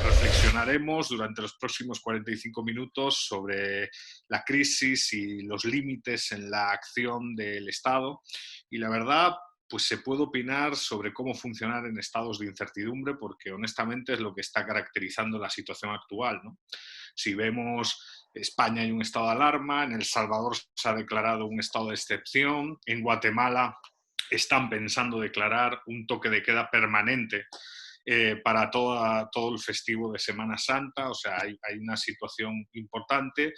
Reflexionaremos durante los próximos 45 minutos sobre la crisis y los límites en la acción del Estado. Y la verdad, pues se puede opinar sobre cómo funcionar en estados de incertidumbre, porque honestamente es lo que está caracterizando la situación actual, ¿no? Si vemos, España hay un estado de alarma, en El Salvador se ha declarado un estado de excepción, en Guatemala están pensando declarar un toque de queda permanente para todo el festivo de Semana Santa. O sea, hay una situación importante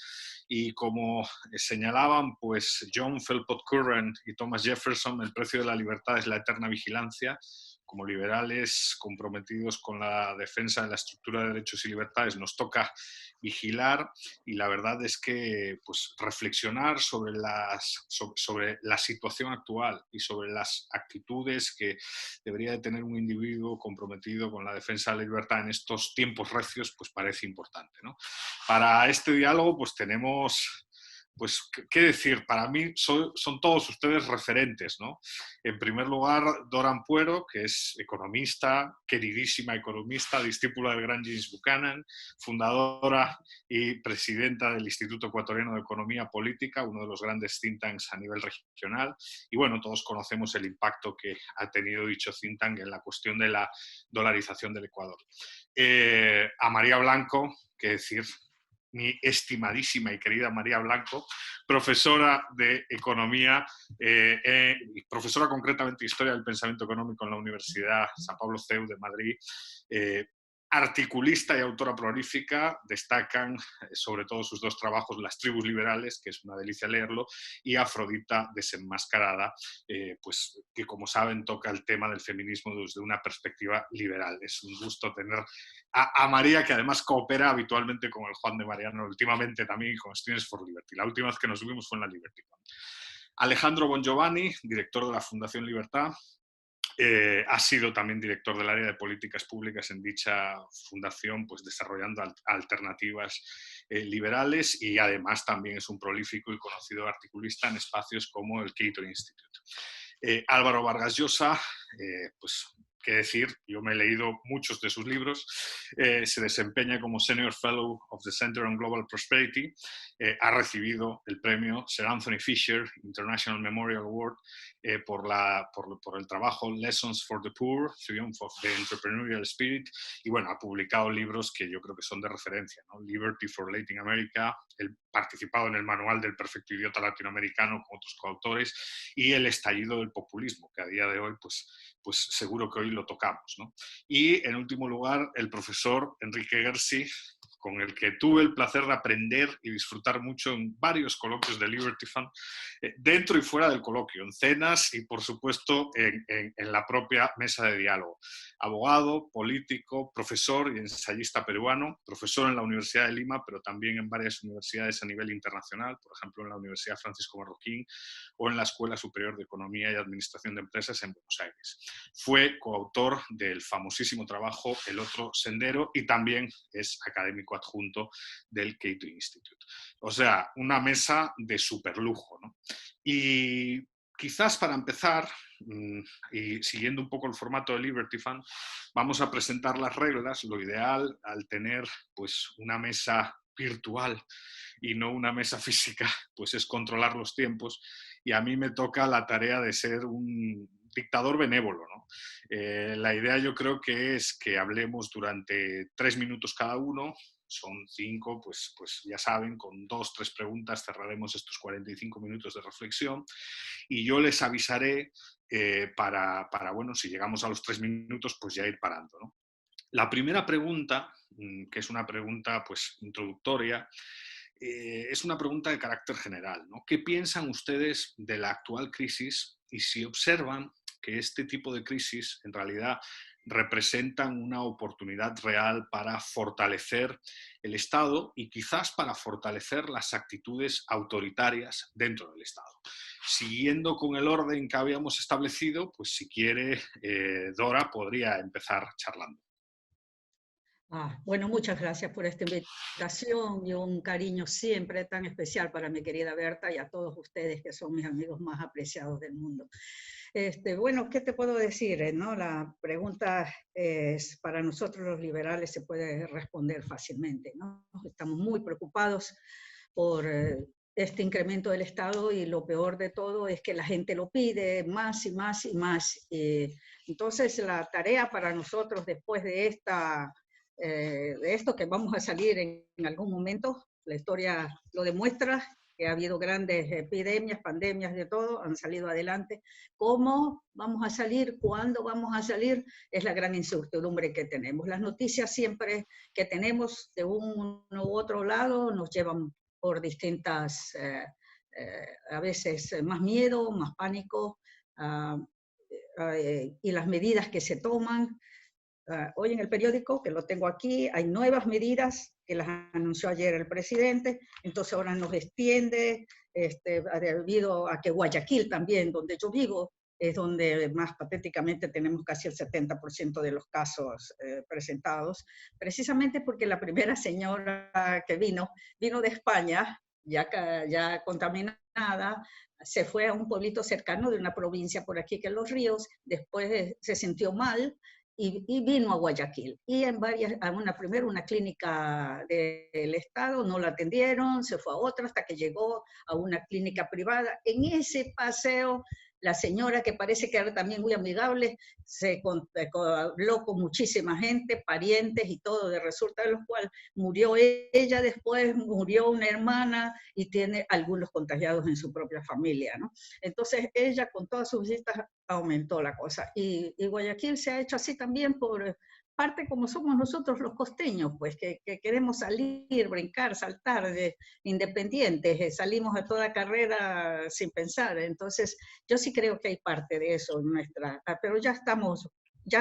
y como señalaban pues John Philpott Curran y Thomas Jefferson, el precio de la libertad es la eterna vigilancia. Como liberales comprometidos con la defensa de la estructura de derechos y libertades nos toca vigilar, y la verdad es que pues, reflexionar sobre la situación actual y sobre las actitudes que debería de tener un individuo comprometido con la defensa de la libertad en estos tiempos recios, pues parece importante, ¿no? Para este diálogo pues tenemos... Pues, ¿qué decir? Para mí son todos ustedes referentes, ¿no? En primer lugar, Dora Ampuero, que es economista, queridísima economista, discípula del gran James Buchanan, fundadora y presidenta del Instituto Ecuatoriano de Economía Política, uno de los grandes think tanks a nivel regional. Y bueno, todos conocemos el impacto que ha tenido dicho think tank en la cuestión de la dolarización del Ecuador. A María Blanco, que decir, mi estimadísima y querida María Blanco, profesora de Economía, profesora concretamente de Historia del Pensamiento Económico en la Universidad San Pablo CEU de Madrid, articulista y autora prolífica. Destacan sobre todo sus dos trabajos, Las tribus liberales, que es una delicia leerlo, y Afrodita desenmascarada, pues, que como saben toca el tema del feminismo desde una perspectiva liberal. Es un gusto tener a María, que además coopera habitualmente con el Juan de Mariano, últimamente también con Students for Liberty. La última vez que nos vimos fue en la LibertyCon. Alejandro Bongiovanni, director de la Fundación Libertad. Ha sido también director del área de políticas públicas en dicha fundación, pues desarrollando alternativas liberales, y además también es un prolífico y conocido articulista en espacios como el Cato Institute. Álvaro Vargas Llosa, pues qué decir, yo me he leído muchos de sus libros, se desempeña como Senior Fellow of the Center on Global Prosperity, ha recibido el premio Sir Anthony Fisher International Memorial Award por el trabajo Lessons for the Poor, Triumph of the Entrepreneurial Spirit, y bueno, ha publicado libros que yo creo que son de referencia, ¿no? Liberty for Latin America, participado en el Manual del Perfecto Idiota Latinoamericano con otros coautores, y El estallido del populismo, que a día de hoy pues seguro que hoy lo tocamos, ¿no? Y en último lugar, el profesor Enrique Gersi, con el que tuve el placer de aprender y disfrutar mucho en varios coloquios de Liberty Fund, dentro y fuera del coloquio, en cenas y por supuesto en la propia mesa de diálogo. Abogado, político, profesor y ensayista peruano, profesor en la Universidad de Lima, pero también en varias universidades a nivel internacional, por ejemplo en la Universidad Francisco Marroquín o en la Escuela Superior de Economía y Administración de Empresas en Buenos Aires. Fue coautor del famosísimo trabajo El otro sendero y también es académico adjunto del Cato Institute. O sea, una mesa de superlujo, ¿no? Y quizás para empezar, y siguiendo un poco el formato de Liberty Fund, vamos a presentar las reglas. Lo ideal al tener pues una mesa virtual y no una mesa física, pues es controlar los tiempos, y a mí me toca la tarea de ser un dictador benévolo, ¿no? La idea yo creo que es que hablemos durante 3 minutos cada uno. Son 5, pues ya saben, con 2, 3 preguntas cerraremos estos 45 minutos de reflexión, y yo les avisaré para, bueno, si llegamos a los 3 minutos, pues ya ir parando, ¿no? La primera pregunta, que es una pregunta pues introductoria, es una pregunta de carácter general, ¿no? ¿Qué piensan ustedes de la actual crisis y si observan que este tipo de crisis en realidad representan una oportunidad real para fortalecer el Estado y quizás para fortalecer las actitudes autoritarias dentro del Estado? Siguiendo con el orden que habíamos establecido, pues si quiere, Dora podría empezar charlando. Bueno, muchas gracias por esta invitación y un cariño siempre tan especial para mi querida Berta y a todos ustedes que son mis amigos más apreciados del mundo. Bueno, ¿qué te puedo decir? ¿No? La pregunta es, para nosotros los liberales se puede responder fácilmente, ¿no? Estamos muy preocupados por este incremento del Estado y lo peor de todo es que la gente lo pide más y más y más. Entonces la tarea para nosotros después de esto que vamos a salir en algún momento, la historia lo demuestra, que ha habido grandes epidemias, pandemias, de todo, han salido adelante. ¿Cómo vamos a salir? ¿Cuándo vamos a salir? Es la gran incertidumbre que tenemos. Las noticias siempre que tenemos de uno u otro lado nos llevan por distintas, a veces más miedo, más pánico, y las medidas que se toman. Hoy en el periódico, que lo tengo aquí, hay nuevas medidas que las anunció ayer el presidente, entonces ahora nos extiende, debido a que Guayaquil también, donde yo vivo, es donde más patéticamente tenemos casi el 70% de los casos presentados, precisamente porque la primera señora que vino de España, ya contaminada, se fue a un pueblito cercano de una provincia por aquí que es Los Ríos, después se sintió mal, y vino a Guayaquil. Y en primero una clínica del Estado, no la atendieron, se fue a otra hasta que llegó a una clínica privada. En ese paseo, la señora, que parece que era también muy amigable, habló con muchísima gente, parientes y todo, de resulta de los cuales murió ella después, murió una hermana y tiene algunos contagiados en su propia familia, ¿no? Entonces ella con todas sus visitas aumentó la cosa. Y Guayaquil se ha hecho así también por parte como somos nosotros los costeños, pues que queremos salir, brincar, saltar, independientes, salimos a toda carrera sin pensar. Entonces yo sí creo que hay parte de eso en pero ya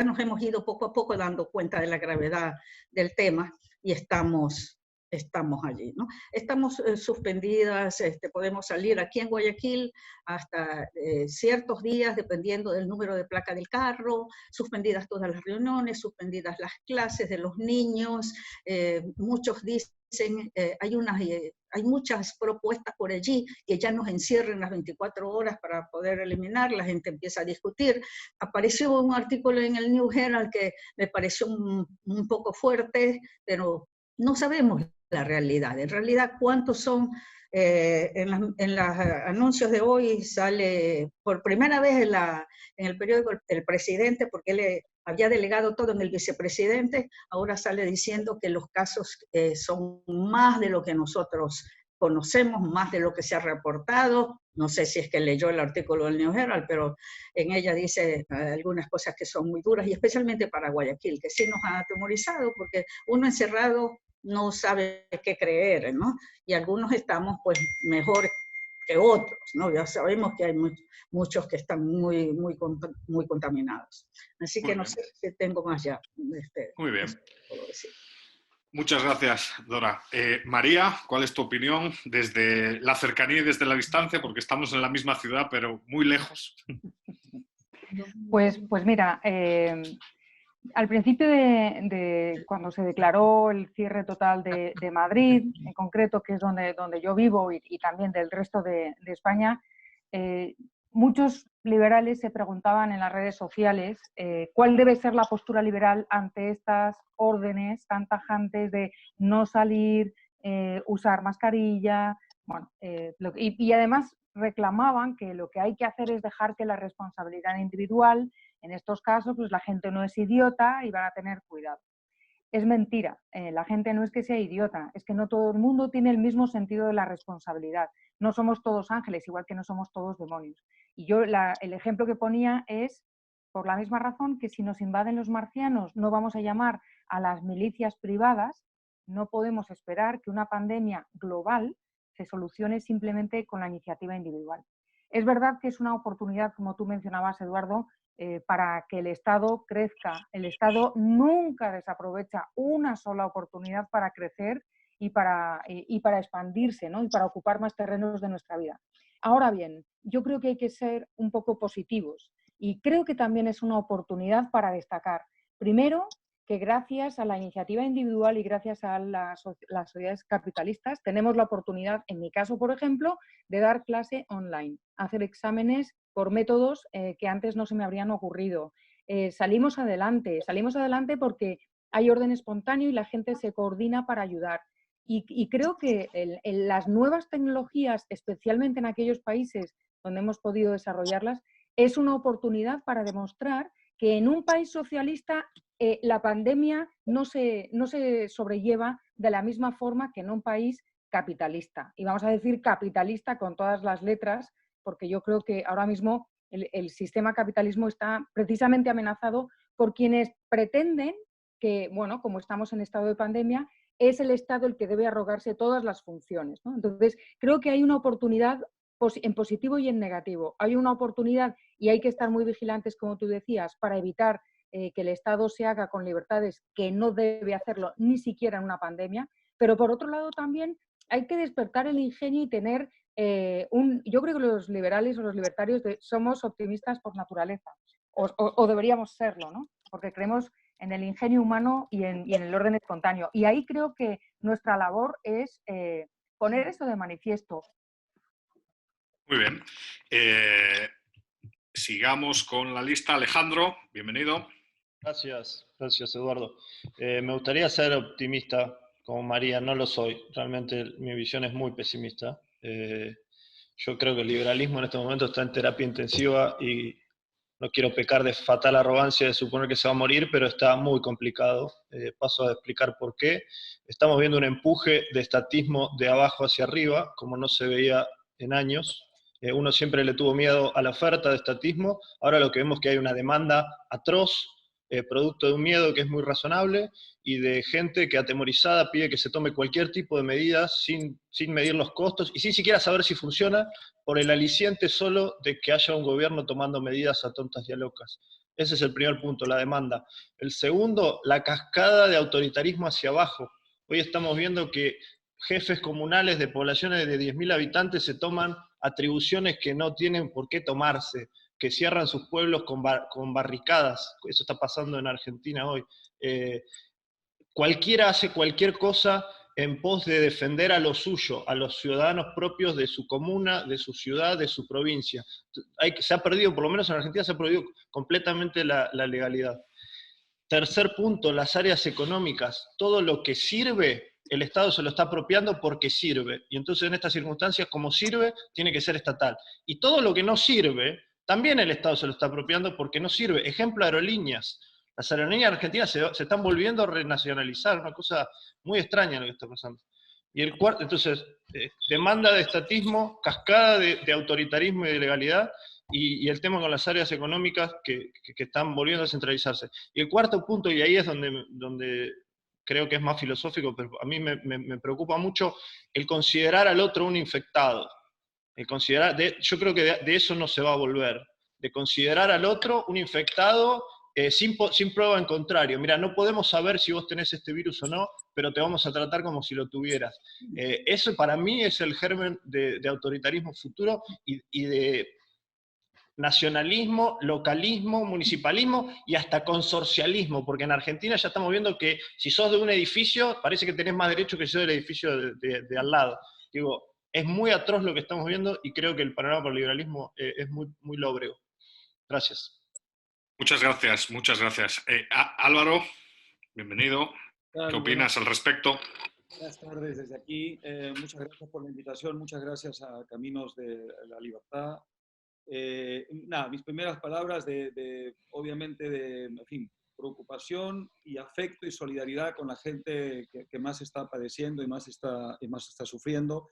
nos hemos ido poco a poco dando cuenta de la gravedad del tema y estamos allí, ¿no? Estamos suspendidas, podemos salir aquí en Guayaquil hasta ciertos días, dependiendo del número de placa del carro, suspendidas todas las reuniones, suspendidas las clases de los niños, muchos dicen, hay muchas propuestas por allí que ya nos encierren las 24 horas para poder eliminar, la gente empieza a discutir. Apareció un artículo en el New Herald que me pareció un poco fuerte, pero no sabemos la realidad. En realidad, ¿cuántos son? En los anuncios de hoy sale por primera vez en el periódico el presidente, porque él había delegado todo en el vicepresidente, ahora sale diciendo que los casos son más de lo que nosotros conocemos, más de lo que se ha reportado. No sé si es que leyó el artículo del New Herald, pero en ella dice algunas cosas que son muy duras, y especialmente para Guayaquil, que sí nos ha atemorizado, porque uno encerrado no sabe qué creer, ¿no? Y algunos estamos pues mejor que otros, ¿no? Ya sabemos que hay muchos que están muy contaminados. Así que Muy no bien, sé si tengo más ya. muy Eso bien. puedo decir. Muchas gracias, Dora. María, ¿cuál es tu opinión desde la cercanía y desde la distancia? Porque estamos en la misma ciudad, pero muy lejos. Pues mira, al principio cuando se declaró el cierre total de Madrid, en concreto, que es donde yo vivo, y también del resto de España, muchos liberales se preguntaban en las redes sociales cuál debe ser la postura liberal ante estas órdenes tan tajantes de no salir, usar mascarilla, bueno, y además reclamaban que lo que hay que hacer es dejar que la responsabilidad individual, en estos casos, pues la gente no es idiota y van a tener cuidado. Es mentira, la gente no es que sea idiota, es que no todo el mundo tiene el mismo sentido de la responsabilidad. No somos todos ángeles, igual que no somos todos demonios. Y yo el ejemplo que ponía es, por la misma razón que si nos invaden los marcianos no vamos a llamar a las milicias privadas, no podemos esperar que una pandemia global se solucione simplemente con la iniciativa individual. Es verdad que es una oportunidad, como tú mencionabas, Eduardo, para que el Estado crezca. El Estado nunca desaprovecha una sola oportunidad para crecer y para expandirse, ¿no? Y para ocupar más terrenos de nuestra vida. Ahora bien, yo creo que hay que ser un poco positivos y creo que también es una oportunidad para destacar, primero, que gracias a la iniciativa individual y gracias a las sociedades capitalistas tenemos la oportunidad, en mi caso, por ejemplo, de dar clase online, hacer exámenes por métodos que antes no se me habrían ocurrido. Salimos adelante porque hay orden espontáneo y la gente se coordina para ayudar. Y creo que las nuevas tecnologías, especialmente en aquellos países donde hemos podido desarrollarlas, es una oportunidad para demostrar que en un país socialista la pandemia no se sobrelleva de la misma forma que en un país capitalista. Y vamos a decir capitalista con todas las letras, porque yo creo que ahora mismo el sistema capitalismo está precisamente amenazado por quienes pretenden que, bueno, como estamos en estado de pandemia, es el Estado el que debe arrogarse todas las funciones, ¿no? Entonces, creo que hay una oportunidad en positivo y en negativo. Hay una oportunidad y hay que estar muy vigilantes, como tú decías, para evitar que el Estado se haga con libertades que no debe hacerlo ni siquiera en una pandemia, pero por otro lado también hay que despertar el ingenio y tener yo creo que los liberales o los libertarios somos optimistas por naturaleza, o deberíamos serlo, ¿no? Porque creemos en el ingenio humano y en el orden espontáneo. Y ahí creo que nuestra labor es poner eso de manifiesto. Muy bien. Sigamos con la lista. Alejandro, bienvenido. Gracias Eduardo. Me gustaría ser optimista como María, no lo soy. Realmente mi visión es muy pesimista. Yo creo que el liberalismo en este momento está en terapia intensiva y no quiero pecar de fatal arrogancia de suponer que se va a morir, pero está muy complicado. Paso a explicar por qué. Estamos viendo un empuje de estatismo de abajo hacia arriba, como no se veía en años. Uno siempre le tuvo miedo a la oferta de estatismo. Ahora lo que vemos es que hay una demanda atroz, producto de un miedo que es muy razonable, y de gente que atemorizada pide que se tome cualquier tipo de medidas sin medir los costos y sin siquiera saber si funciona, por el aliciente solo de que haya un gobierno tomando medidas a tontas y a locas. Ese es el primer punto, la demanda. El segundo, la cascada de autoritarismo hacia abajo. Hoy estamos viendo que jefes comunales de poblaciones de 10.000 habitantes se toman atribuciones que no tienen por qué tomarse, que cierran sus pueblos con barricadas. Eso está pasando en Argentina hoy. Cualquiera hace cualquier cosa en pos de defender a lo suyo, a los ciudadanos propios de su comuna, de su ciudad, de su provincia. Se ha perdido, por lo menos en Argentina, se ha perdido completamente la legalidad. Tercer punto, las áreas económicas. Todo lo que sirve, el Estado se lo está apropiando porque sirve. Y entonces en estas circunstancias, como sirve, tiene que ser estatal. Y todo lo que no sirve, también el Estado se lo está apropiando porque no sirve. Ejemplo, aerolíneas. Las aerolíneas argentinas se están volviendo a renacionalizar, una cosa muy extraña lo que está pasando. Y el cuarto, entonces, demanda de estatismo, cascada de autoritarismo y de ilegalidad, y el tema con las áreas económicas que están volviendo a centralizarse. Y el cuarto punto, y ahí es donde creo que es más filosófico, pero a mí me preocupa mucho el considerar al otro un infectado. Yo creo que de eso no se va a volver, de considerar al otro un infectado sin prueba en contrario. Mira, no podemos saber si vos tenés este virus o no, pero te vamos a tratar como si lo tuvieras. Eso para mí es el germen de autoritarismo futuro y de nacionalismo, localismo, municipalismo y hasta consorcialismo, porque en Argentina ya estamos viendo que si sos de un edificio, parece que tenés más derecho que yo del edificio de al lado. Digo, es muy atroz lo que estamos viendo y creo que el panorama para el liberalismo es muy, muy lóbrego. Gracias. Muchas gracias, muchas gracias. Álvaro, bienvenido. ¿Qué opinas al respecto? Buenas tardes desde aquí. Muchas gracias por la invitación, muchas gracias a Caminos de la Libertad. Mis primeras palabras obviamente en fin, preocupación y afecto y solidaridad con la gente que más está padeciendo y más está sufriendo.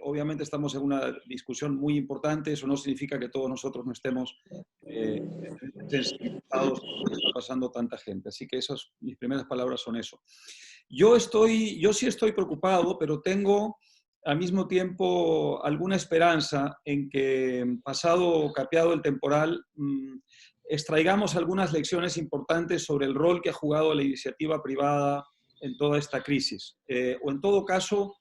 Obviamente estamos en una discusión muy importante, eso no significa que todos nosotros no estemos sensibilizados por lo que está pasando tanta gente, así que mis primeras palabras son eso. Yo sí estoy preocupado, pero tengo al mismo tiempo alguna esperanza en que, capeado el temporal, extraigamos algunas lecciones importantes sobre el rol que ha jugado la iniciativa privada en toda esta crisis, o en todo caso,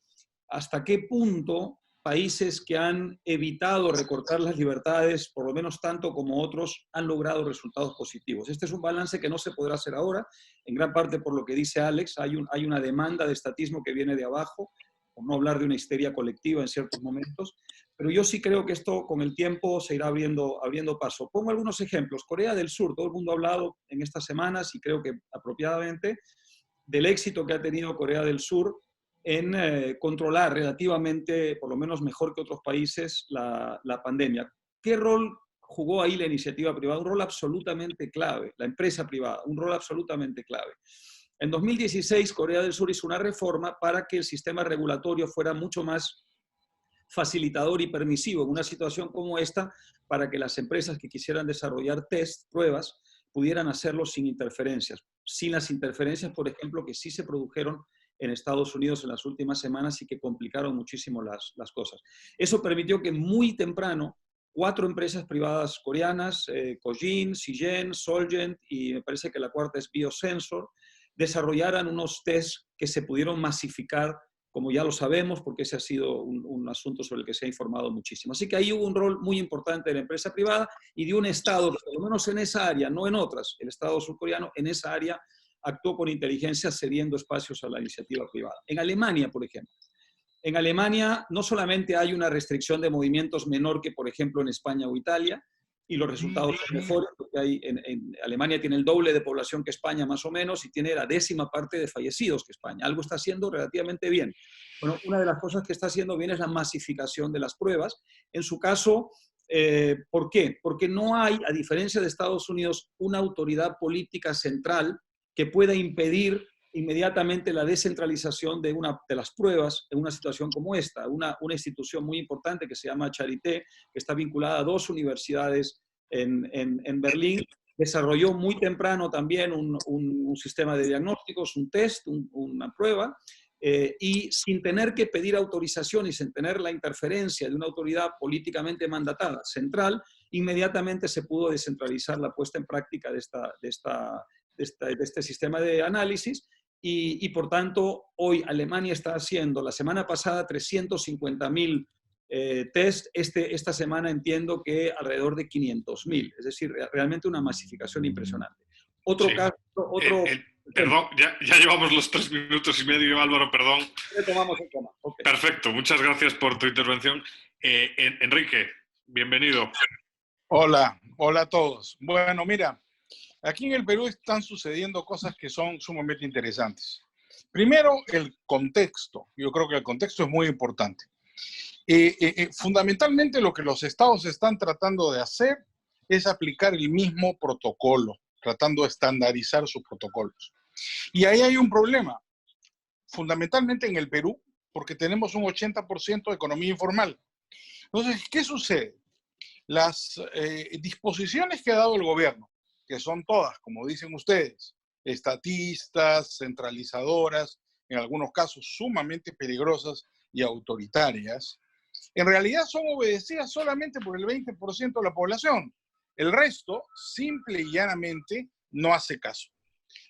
hasta qué punto países que han evitado recortar las libertades, por lo menos tanto como otros, han logrado resultados positivos. Este es un balance que no se podrá hacer ahora, en gran parte por lo que dice Alex, hay una demanda de estatismo que viene de abajo, por no hablar de una histeria colectiva en ciertos momentos, pero yo sí creo que esto con el tiempo se irá abriendo paso. Pongo algunos ejemplos. Corea del Sur, todo el mundo ha hablado en estas semanas, y creo que apropiadamente, del éxito que ha tenido Corea del Sur en controlar relativamente, por lo menos mejor que otros países, la pandemia. ¿Qué rol jugó ahí la iniciativa privada? Un rol absolutamente clave, la empresa privada, un rol absolutamente clave. En 2016, Corea del Sur hizo una reforma para que el sistema regulatorio fuera mucho más facilitador y permisivo en una situación como esta, para que las empresas que quisieran desarrollar test, pruebas, pudieran hacerlo sin interferencias. Sin las interferencias, por ejemplo, que sí se produjeron en Estados Unidos en las últimas semanas y que complicaron muchísimo las cosas. Eso permitió que muy temprano 4 empresas privadas coreanas, Kojin, Sigen, Solgent y me parece que la cuarta es Biosensor, desarrollaran unos tests que se pudieron masificar, como ya lo sabemos, porque ese ha sido un asunto sobre el que se ha informado muchísimo. Así que ahí hubo un rol muy importante de la empresa privada y de un Estado, por lo menos en esa área, no en otras, el Estado surcoreano en esa área actuó con inteligencia cediendo espacios a la iniciativa privada. En Alemania, por ejemplo. En Alemania no solamente hay una restricción de movimientos menor que, por ejemplo, en España o Italia, y los resultados son mejores, porque en Alemania tiene el doble de población que España, más o menos, y tiene la 10ª parte de fallecidos que España. Algo está haciendo relativamente bien. Bueno, una de las cosas que está haciendo bien es la masificación de las pruebas. En su caso, ¿por qué? Porque no hay, a diferencia de Estados Unidos, una autoridad política central que pueda impedir inmediatamente la descentralización de las pruebas en una situación como esta. Una institución muy importante que se llama Charité, que está vinculada a 2 universidades en Berlín, desarrolló muy temprano también un sistema de diagnósticos, un test, una prueba, y sin tener que pedir autorización y sin tener la interferencia de una autoridad políticamente mandatada central, inmediatamente se pudo descentralizar la puesta en práctica de este sistema de análisis y por tanto hoy Alemania está haciendo, la semana pasada 350.000 test, esta semana entiendo que alrededor de 500.000, es decir, realmente una masificación impresionante. Otro Sí. caso, Perdón, ya llevamos los 3 minutos y medio, Álvaro, perdón. Retomamos el tema. Okay. Perfecto, muchas gracias por tu intervención. Enrique, bienvenido. Hola a todos. Bueno, mira, aquí en el Perú están sucediendo cosas que son sumamente interesantes. Primero, el contexto. Yo creo que el contexto es muy importante. Fundamentalmente lo que los estados están tratando de hacer es aplicar el mismo protocolo, tratando de estandarizar sus protocolos. Y ahí hay un problema, fundamentalmente en el Perú, porque tenemos un 80% de economía informal. Entonces, ¿qué sucede? Las disposiciones que ha dado el gobierno, que son todas, como dicen ustedes, estatistas, centralizadoras, en algunos casos sumamente peligrosas y autoritarias, en realidad son obedecidas solamente por el 20% de la población. El resto, simple y llanamente, no hace caso.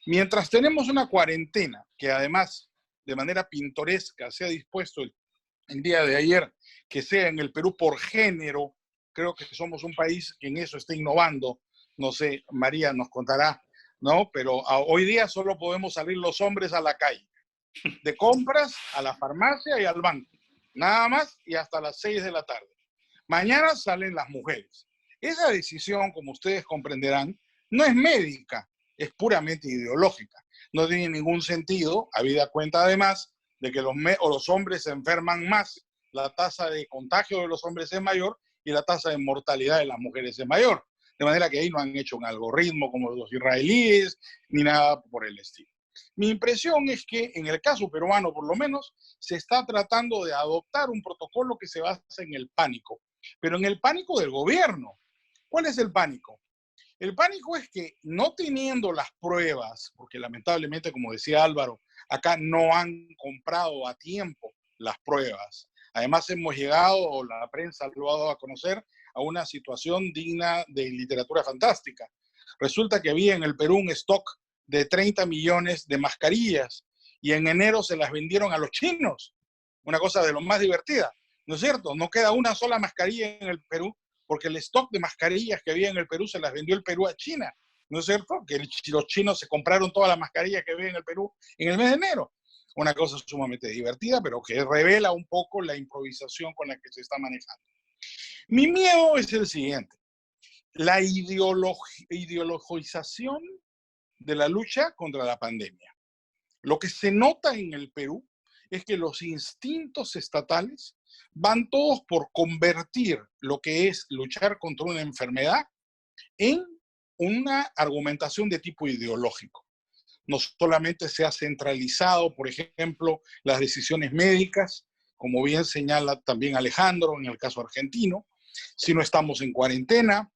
Mientras tenemos una cuarentena, que además, de manera pintoresca, se ha dispuesto el día de ayer, que sea en el Perú por género, creo que somos un país que en eso está innovando. No sé, María nos contará, ¿no? Pero hoy día solo podemos salir los hombres a la calle, de compras a la farmacia y al banco, nada más, y hasta las 6 de la tarde. Mañana salen las mujeres. Esa decisión, como ustedes comprenderán, no es médica, es puramente ideológica. No tiene ningún sentido, habida cuenta además de que los hombres se enferman más, la tasa de contagio de los hombres es mayor y la tasa de mortalidad de las mujeres es mayor. De manera que ahí no han hecho un algoritmo como los israelíes, ni nada por el estilo. Mi impresión es que en el caso peruano, por lo menos, se está tratando de adoptar un protocolo que se basa en el pánico, pero en el pánico del gobierno. ¿Cuál es el pánico? El pánico es que no teniendo las pruebas, porque lamentablemente, como decía Álvaro, acá no han comprado a tiempo las pruebas. Además hemos llegado, o la prensa lo ha dado a conocer, a una situación digna de literatura fantástica. Resulta que había en el Perú un stock de 30 millones de mascarillas y en enero se las vendieron a los chinos. Una cosa de lo más divertida. ¿no es cierto? No queda una sola mascarilla en el Perú, porque el stock de mascarillas que había en el Perú se las vendió el Perú a China, ¿no es cierto? Que los chinos se compraron todas las mascarillas que había en el Perú en el mes de enero. Una cosa sumamente divertida, pero que revela un poco la improvisación con la que se está manejando. Mi miedo es el siguiente: la ideologización de la lucha contra la pandemia. Lo que se nota en el Perú es que los instintos estatales van todos por convertir lo que es luchar contra una enfermedad en una argumentación de tipo ideológico. No solamente se ha centralizado, por ejemplo, las decisiones médicas, como bien señala también Alejandro en el caso argentino, sino estamos en cuarentena,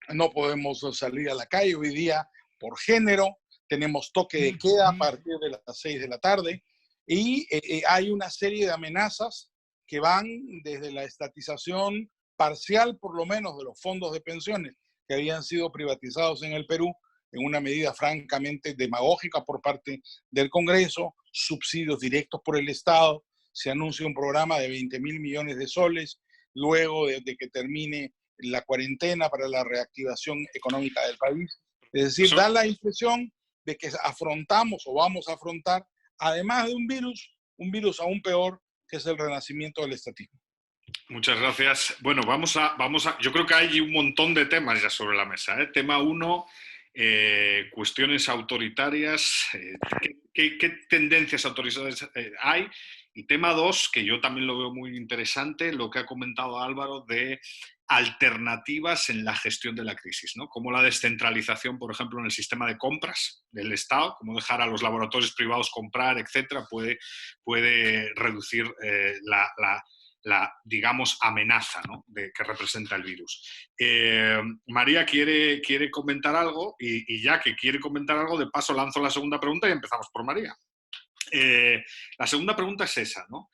no podemos salir a la calle hoy día por género, tenemos toque de queda a partir de las 6 de la tarde y hay una serie de amenazas que van desde la estatización parcial, por lo menos, de los fondos de pensiones que habían sido privatizados en el Perú en una medida francamente demagógica por parte del Congreso, subsidios directos por el Estado, se anuncia un programa de 20.000 millones de soles, luego de que termine la cuarentena para la reactivación económica del país. Es decir, da la impresión de que afrontamos o vamos a afrontar, además de un virus aún peor, que es el renacimiento del estatismo. Muchas gracias. Bueno, yo creo que hay un montón de temas ya sobre la mesa, ¿eh? Tema 1, cuestiones autoritarias, ¿qué tendencias autoritarias hay? Y tema 2, que yo también lo veo muy interesante, lo que ha comentado Álvaro de alternativas en la gestión de la crisis, ¿no? Como la descentralización, por ejemplo, en el sistema de compras del Estado, como dejar a los laboratorios privados comprar, etcétera, puede reducir la, digamos, amenaza, ¿no?, que representa el virus. María quiere comentar algo y ya que quiere comentar algo, de paso lanzo la segunda pregunta y empezamos por María. La segunda pregunta es esa, ¿no?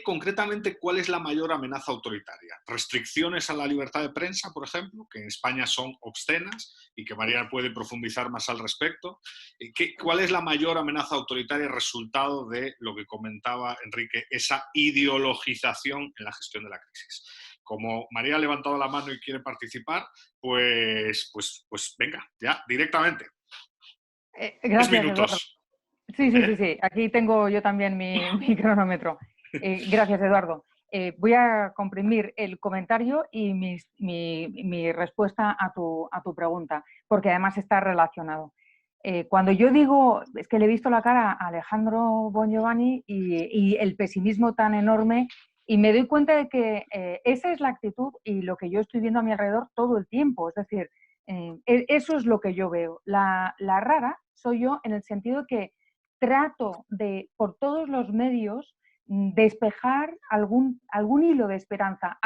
Concretamente, ¿cuál es la mayor amenaza autoritaria? ¿Restricciones a la libertad de prensa, por ejemplo, que en España son obscenas y que María puede profundizar más al respecto? ¿Cuál es la mayor amenaza autoritaria resultado de lo que comentaba Enrique, esa ideologización en la gestión de la crisis? Como María ha levantado la mano y quiere participar, pues venga, ya, directamente. Gracias, 3 minutos. Eduardo. Sí. Aquí tengo yo también mi cronómetro. Gracias, Eduardo. Voy a comprimir el comentario y mi respuesta a tu pregunta, porque además está relacionado. Cuando yo digo, es que le he visto la cara a Alejandro Bongiovanni y el pesimismo tan enorme, y me doy cuenta de que esa es la actitud y lo que yo estoy viendo a mi alrededor todo el tiempo. Es decir, eso es lo que yo veo. La rara soy yo en el sentido que trato de, por todos los medios, despejar algún hilo de esperanza,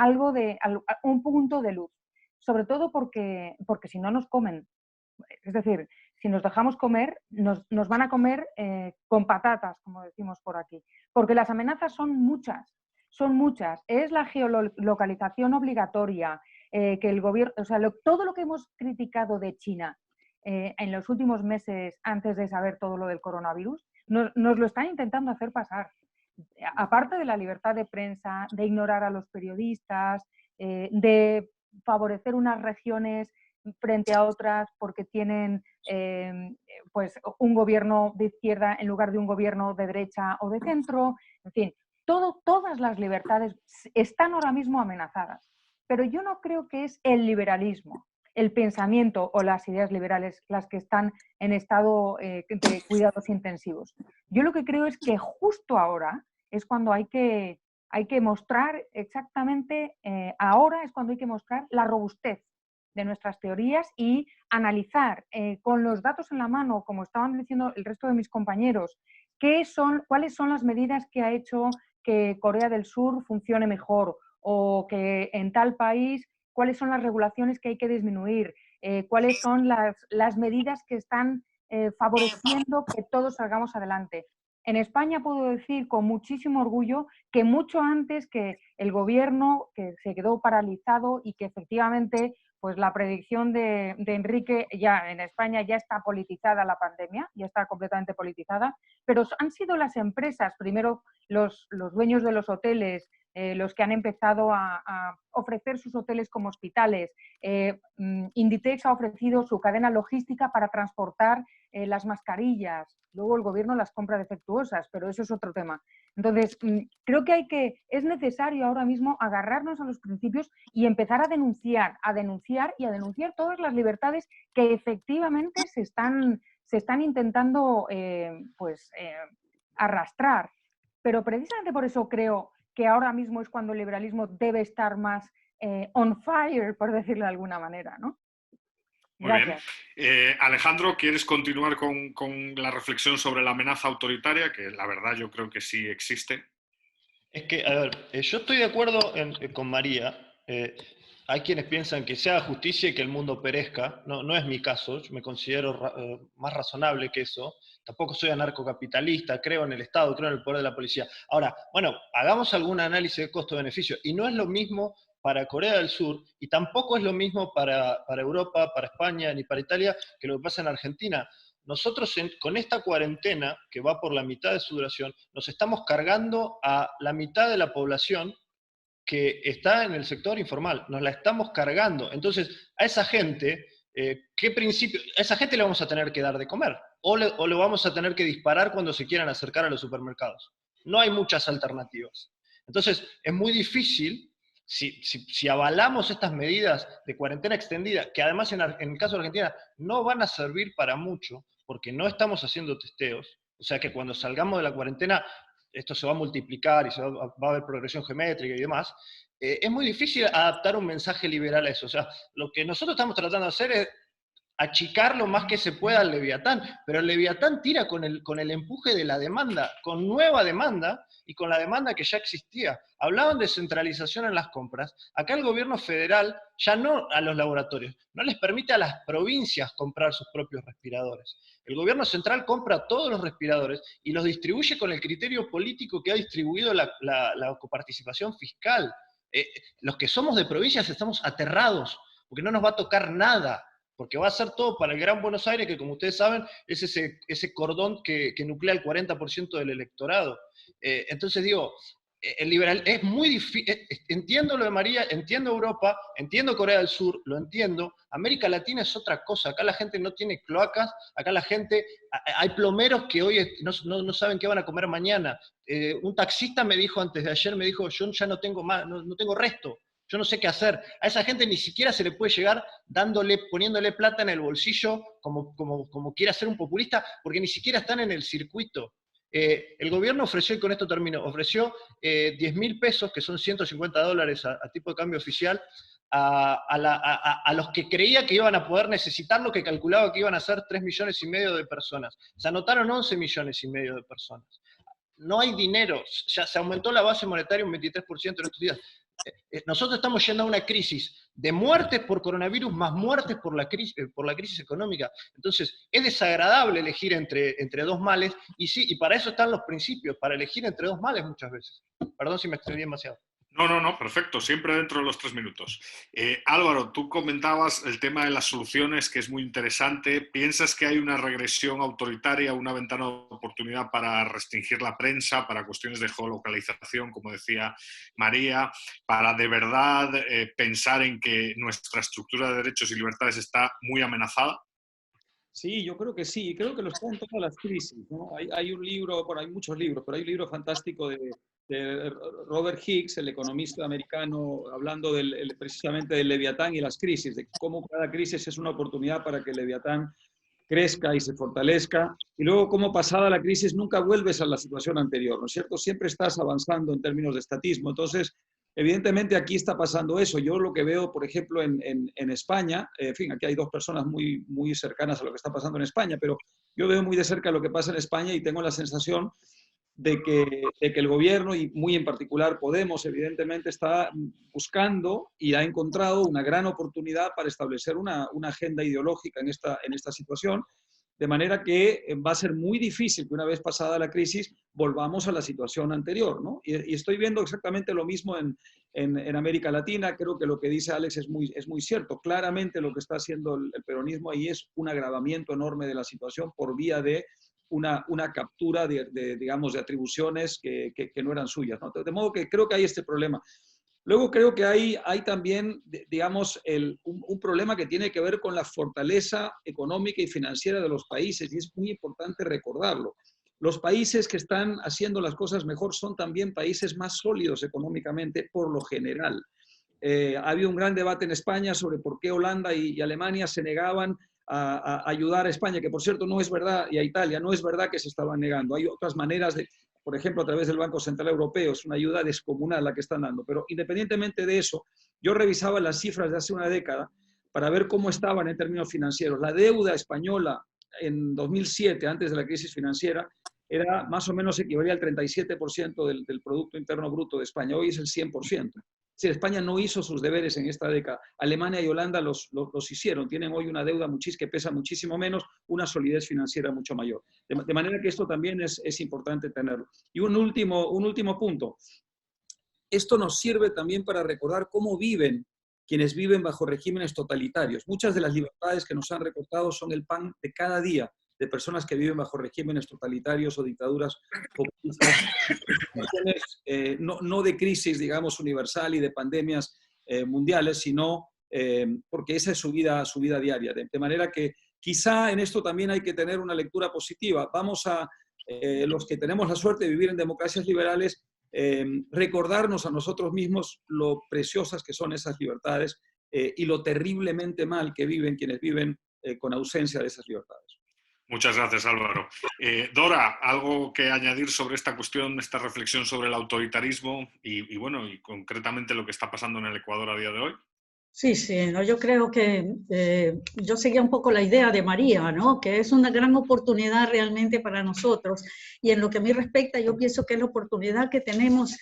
un punto de luz. Sobre todo porque si no nos comen. Es decir, si nos dejamos comer, nos van a comer con patatas, como decimos por aquí. Porque las amenazas son muchas. Es la geolocalización obligatoria, que el gobierno, o sea, todo lo que hemos criticado de China en los últimos meses, antes de saber todo lo del coronavirus, nos lo están intentando hacer pasar. Aparte de la libertad de prensa, de ignorar a los periodistas, de favorecer unas regiones frente a otras porque tienen pues un gobierno de izquierda en lugar de un gobierno de derecha o de centro, en fin, todas las libertades están ahora mismo amenazadas. Pero yo no creo que es el liberalismo, el pensamiento o las ideas liberales las que están en estado de cuidados intensivos. Yo lo que creo es que justo ahora es cuando hay que mostrar exactamente, ahora es cuando hay que mostrar la robustez de nuestras teorías y analizar con los datos en la mano, como estaban diciendo el resto de mis compañeros, cuáles son las medidas que ha hecho que Corea del Sur funcione mejor, o que en tal país cuáles son las regulaciones que hay que disminuir, cuáles son las medidas que están favoreciendo que todos salgamos adelante. En España puedo decir con muchísimo orgullo que mucho antes que el gobierno, que se quedó paralizado y que efectivamente pues la predicción de Enrique, ya en España ya está politizada la pandemia, ya está completamente politizada, pero han sido las empresas, primero los dueños de los hoteles, los que han empezado a ofrecer sus hoteles como hospitales. Inditex ha ofrecido su cadena logística para transportar las mascarillas. Luego el gobierno las compra defectuosas, pero eso es otro tema. Entonces, creo que es necesario ahora mismo agarrarnos a los principios y empezar a denunciar todas las libertades que efectivamente se están intentando arrastrar. Pero precisamente por eso creo que ahora mismo es cuando el liberalismo debe estar más on fire, por decirlo de alguna manera, ¿no? Gracias. Muy bien. Alejandro, ¿quieres continuar con la reflexión sobre la amenaza autoritaria? Que la verdad yo creo que sí existe. Es que, a ver, yo estoy de acuerdo con María. Hay quienes piensan que se haga justicia y que el mundo perezca. No es mi caso, yo me considero más razonable que eso. Tampoco soy anarcocapitalista, creo en el Estado, creo en el poder de la policía. Ahora, bueno, hagamos algún análisis de costo-beneficio. Y no es lo mismo para Corea del Sur, y tampoco es lo mismo para Europa, para España, ni para Italia, que lo que pasa en Argentina. Nosotros con esta cuarentena, que va por la mitad de su duración, nos estamos cargando a la mitad de la población que está en el sector informal, nos la estamos cargando. Entonces, a esa gente, a esa gente le vamos a tener que dar de comer, o le vamos a tener que disparar cuando se quieran acercar a los supermercados. No hay muchas alternativas. Entonces, es muy difícil, si avalamos estas medidas de cuarentena extendida, que además en el caso de Argentina no van a servir para mucho, porque no estamos haciendo testeos, o sea que cuando salgamos de la cuarentena esto se va a multiplicar y va a haber progresión geométrica y demás, es muy difícil adaptar un mensaje liberal a eso. O sea, lo que nosotros estamos tratando de hacer es achicar lo más que se pueda al Leviatán, pero el Leviatán tira con el empuje de la demanda, con nueva demanda y con la demanda que ya existía. Hablaban de centralización en las compras. Acá el gobierno federal, ya no a los laboratorios, no les permite a las provincias comprar sus propios respiradores. El gobierno central compra todos los respiradores y los distribuye con el criterio político que ha distribuido la coparticipación fiscal. Los que somos de provincias estamos aterrados, porque no nos va a tocar nada, porque va a ser todo para el Gran Buenos Aires, que como ustedes saben, es ese cordón que nuclea el 40% del electorado. Entonces digo, el liberal es muy difícil, entiendo lo de María, entiendo Europa, entiendo Corea del Sur, lo entiendo. América Latina es otra cosa, acá la gente no tiene cloacas, acá la gente, hay plomeros que hoy no saben qué van a comer mañana. Un taxista me dijo antes de ayer, me dijo, yo ya no tengo más, no tengo resto. Yo no sé qué hacer. A esa gente ni siquiera se le puede llegar poniéndole plata en el bolsillo como quiere hacer un populista, porque ni siquiera están en el circuito. El gobierno ofreció, y con esto termino, ofreció 10.000 pesos, que son $150 a tipo de cambio oficial, a los que creía que iban a poder necesitar lo que calculaba que iban a ser 3,5 millones de personas. Se anotaron 11,5 millones de personas. No hay dinero, ya se aumentó la base monetaria un 23% en estos días. Nosotros estamos yendo a una crisis de muertes por coronavirus más muertes por la crisis económica. Entonces, es desagradable elegir entre dos males, y sí, y para eso están los principios, para elegir entre dos males muchas veces. Perdón si me extendí demasiado. No, perfecto, siempre dentro de los 3 minutos. Álvaro, tú comentabas el tema de las soluciones, que es muy interesante. ¿Piensas que hay una regresión autoritaria, una ventana de oportunidad para restringir la prensa, para cuestiones de geolocalización, como decía María, para de verdad pensar en que nuestra estructura de derechos y libertades está muy amenazada? Sí, yo creo que sí, creo que lo está en todas las crisis, ¿no? Hay un libro, bueno, hay muchos libros, pero hay un libro fantástico de Robert Hicks, el economista americano, hablando precisamente del Leviatán y las crisis, de cómo cada crisis es una oportunidad para que el Leviatán crezca y se fortalezca, y luego cómo pasada la crisis nunca vuelves a la situación anterior, ¿no es cierto? Siempre estás avanzando en términos de estatismo. Entonces, evidentemente aquí está pasando eso. Yo lo que veo, por ejemplo, en España, en fin, aquí hay dos personas muy, muy cercanas a lo que está pasando en España, pero yo veo muy de cerca lo que pasa en España y tengo la sensación de que el gobierno, y muy en particular Podemos, evidentemente está buscando y ha encontrado una gran oportunidad para establecer una agenda ideológica en esta situación, de manera que va a ser muy difícil que una vez pasada la crisis volvamos a la situación anterior, ¿no? Y estoy viendo exactamente lo mismo en América Latina. Creo que lo que dice Alex es muy cierto. Claramente lo que está haciendo el peronismo ahí es un agravamiento enorme de la situación por vía de una captura digamos, de atribuciones que no eran suyas, ¿no? De modo que creo que hay este problema. Luego creo que hay también, digamos, un problema que tiene que ver con la fortaleza económica y financiera de los países, y es muy importante recordarlo. Los países que están haciendo las cosas mejor son también países más sólidos económicamente por lo general. Ha habido un gran debate en España sobre por qué Holanda y Alemania se negaban a ayudar a España, que por cierto no es verdad, y a Italia, no es verdad que se estaban negando. Hay otras maneras de, por ejemplo, a través del Banco Central Europeo, es una ayuda descomunal la que están dando. Pero independientemente de eso, yo revisaba las cifras de hace una década para ver cómo estaban en términos financieros. La deuda española en 2007, antes de la crisis financiera, era más o menos equivalía al 37% del Producto Interno Bruto de España. Hoy es el 100%. Si España no hizo sus deberes en esta década, Alemania y Holanda los hicieron. Tienen hoy una deuda que pesa muchísimo menos, una solidez financiera mucho mayor. De manera que esto también es importante tenerlo. Y un último punto. Esto nos sirve también para recordar cómo viven quienes viven bajo regímenes totalitarios. Muchas de las libertades que nos han recortado son el pan de cada día de personas que viven bajo regímenes totalitarios o dictaduras populistas, no de crisis, digamos, universal y de pandemias mundiales, sino porque esa es su vida diaria. De manera que quizá en esto también hay que tener una lectura positiva. Vamos a, los que tenemos la suerte de vivir en democracias liberales, recordarnos a nosotros mismos lo preciosas que son esas libertades y lo terriblemente mal que viven quienes viven con ausencia de esas libertades. Muchas gracias, Álvaro. Dora, ¿algo que añadir sobre esta cuestión, esta reflexión sobre el autoritarismo y bueno, y concretamente lo que está pasando en el Ecuador a día de hoy? Sí, sí, no, yo creo que yo seguía un poco la idea de María, ¿no? Que es una gran oportunidad realmente para nosotros. Y en lo que a mí respecta, yo pienso que es la oportunidad que tenemos,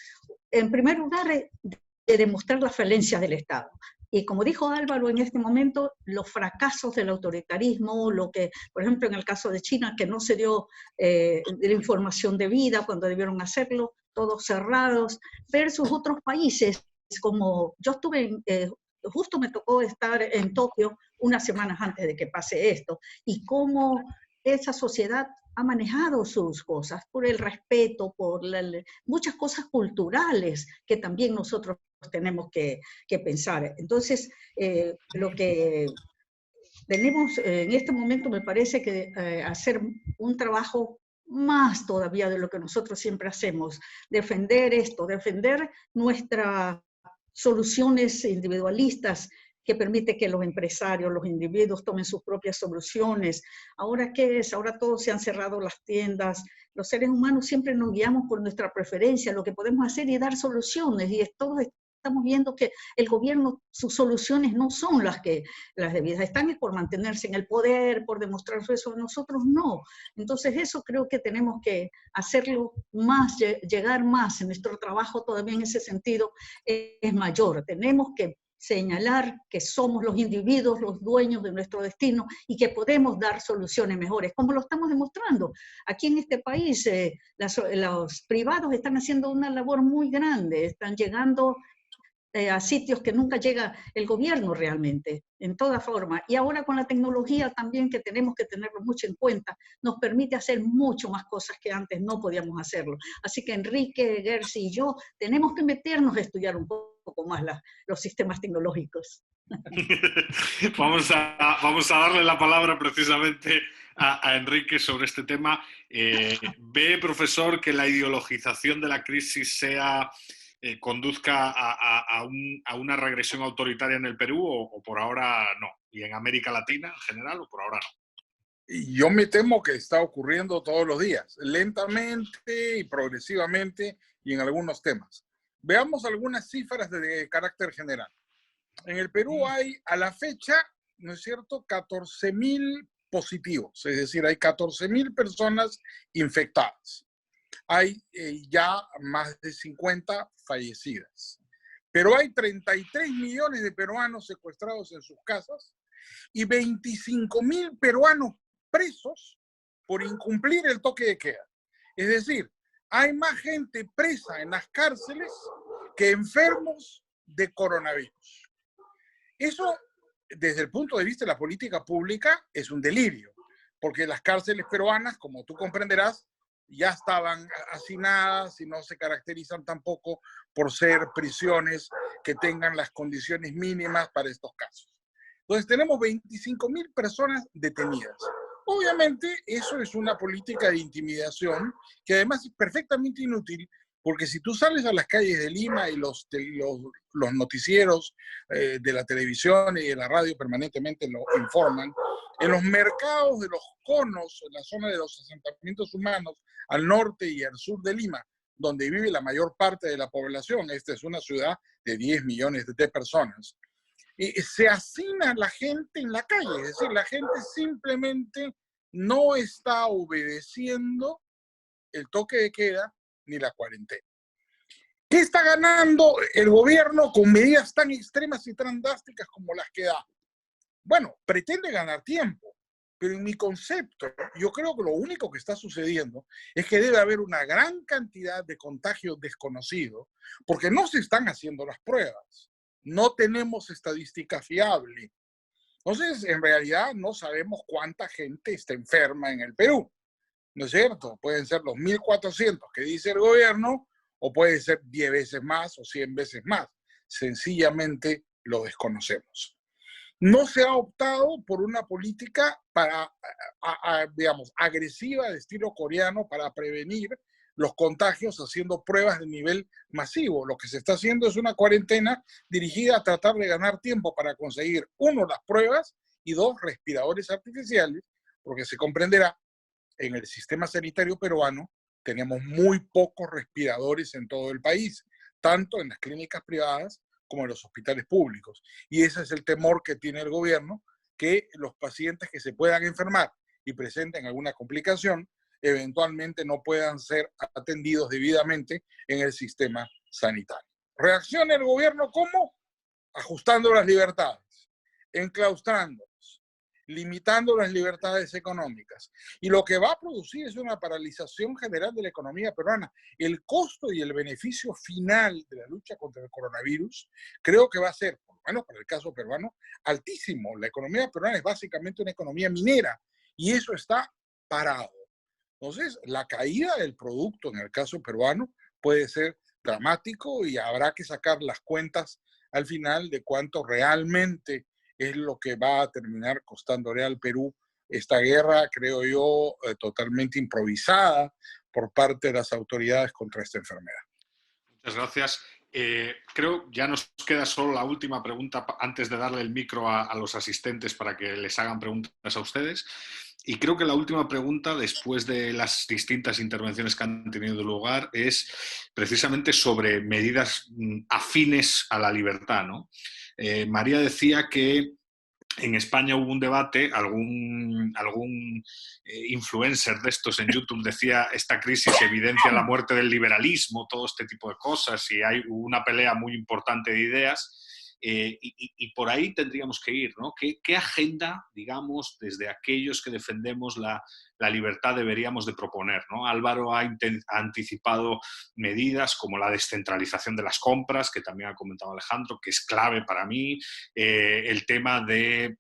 en primer lugar, de demostrar las falencias del Estado. Y como dijo Álvaro en este momento, los fracasos del autoritarismo, lo que, por ejemplo, en el caso de China, que no se dio la información debida cuando debieron hacerlo, todos cerrados, versus otros países, como yo estuve justo me tocó estar en Tokio unas semanas antes de que pase esto, y cómo esa sociedad ha manejado sus cosas, por el respeto, por muchas cosas culturales que también nosotros tenemos que pensar. Entonces, lo que tenemos en este momento me parece que hacer un trabajo más todavía de lo que nosotros siempre hacemos, defender esto, defender nuestras soluciones individualistas que permite que los empresarios, los individuos tomen sus propias soluciones. ¿Ahora qué es? Ahora todos se han cerrado las tiendas. Los seres humanos siempre nos guiamos por nuestra preferencia, lo que podemos hacer es dar soluciones, y todos estamos viendo que el gobierno, sus soluciones no son las debidas, están por mantenerse en el poder, por demostrar eso, nosotros no. Entonces eso creo que tenemos que hacerlo más, llegar más en nuestro trabajo todavía en ese sentido es mayor. Tenemos que señalar que somos los individuos los dueños de nuestro destino y que podemos dar soluciones mejores, como lo estamos demostrando. Aquí en este país los privados están haciendo una labor muy grande, están llegando a sitios que nunca llega el gobierno realmente, en toda forma. Y ahora con la tecnología también, que tenemos que tenerlo mucho en cuenta, nos permite hacer mucho más cosas que antes no podíamos hacerlo. Así que Enrique, Gersi y yo tenemos que meternos a estudiar un poco más los sistemas tecnológicos. Vamos a darle la palabra precisamente a Enrique sobre este tema. ¿Ve, profesor, que la ideologización de la crisis conduzca a una regresión autoritaria en el Perú o por ahora no? ¿Y en América Latina en general o por ahora no? Yo me temo que está ocurriendo todos los días, lentamente y progresivamente y en algunos temas. Veamos algunas cifras de carácter general. En el Perú hay a la fecha, ¿no es cierto?, 14.000 positivos, es decir, hay 14.000 personas infectadas. Hay ya más de 50 fallecidas. Pero hay 33 millones de peruanos secuestrados en sus casas y 25.000 peruanos presos por incumplir el toque de queda. Es decir, hay más gente presa en las cárceles que enfermos de coronavirus. Eso, desde el punto de vista de la política pública, es un delirio, porque las cárceles peruanas, como tú comprenderás, ya estaban hacinadas y no se caracterizan tampoco por ser prisiones que tengan las condiciones mínimas para estos casos. Entonces tenemos 25.000 personas detenidas. Obviamente eso es una política de intimidación que además es perfectamente inútil, porque si tú sales a las calles de Lima y los noticieros de la televisión y de la radio permanentemente lo informan, en los mercados de los conos, en la zona de los asentamientos humanos, al norte y al sur de Lima, donde vive la mayor parte de la población, esta es una ciudad de 10 millones de personas, se hacina la gente en la calle, es decir, la gente simplemente no está obedeciendo el toque de queda ni la cuarentena. ¿Qué está ganando el gobierno con medidas tan extremas y tan drásticas como las que da? Bueno, pretende ganar tiempo, pero en mi concepto, yo creo que lo único que está sucediendo es que debe haber una gran cantidad de contagios desconocidos, porque no se están haciendo las pruebas. No tenemos estadística fiable. Entonces, en realidad, no sabemos cuánta gente está enferma en el Perú. ¿No es cierto? Pueden ser los 1.400 que dice el gobierno, o puede ser 10 veces más o 100 veces más. Sencillamente lo desconocemos. No se ha optado por una política digamos, agresiva de estilo coreano para prevenir los contagios haciendo pruebas de nivel masivo. Lo que se está haciendo es una cuarentena dirigida a tratar de ganar tiempo para conseguir, uno, las pruebas y dos, respiradores artificiales, porque se comprenderá, en el sistema sanitario peruano tenemos muy pocos respiradores en todo el país, tanto en las clínicas privadas como en los hospitales públicos. Y ese es el temor que tiene el gobierno, que los pacientes que se puedan enfermar y presenten alguna complicación, eventualmente no puedan ser atendidos debidamente en el sistema sanitario. ¿Reacciona el gobierno cómo? Ajustando las libertades, enclaustrándolas, limitando las libertades económicas. Y lo que va a producir es una paralización general de la economía peruana. El costo y el beneficio final de la lucha contra el coronavirus creo que va a ser, por lo menos para el caso peruano, altísimo. La economía peruana es básicamente una economía minera y eso está parado. Entonces, la caída del producto en el caso peruano puede ser dramático y habrá que sacar las cuentas al final de cuánto realmente es lo que va a terminar costándole al Perú esta guerra, creo yo, totalmente improvisada por parte de las autoridades contra esta enfermedad. Muchas gracias. Creo ya nos queda solo la última pregunta antes de darle el micro a los asistentes para que les hagan preguntas a ustedes. Y creo que la última pregunta, después de las distintas intervenciones que han tenido lugar, es precisamente sobre medidas afines a la libertad, ¿no? María decía que en España hubo un debate, algún influencer de estos en YouTube decía esta crisis evidencia la muerte del liberalismo, todo este tipo de cosas, y hay una pelea muy importante de ideas. Y por ahí tendríamos que ir, ¿no? ¿Qué agenda, digamos, desde aquellos que defendemos la libertad deberíamos de proponer, ¿no? Álvaro ha anticipado medidas como la descentralización de las compras, que también ha comentado Alejandro, que es clave para mí, el tema de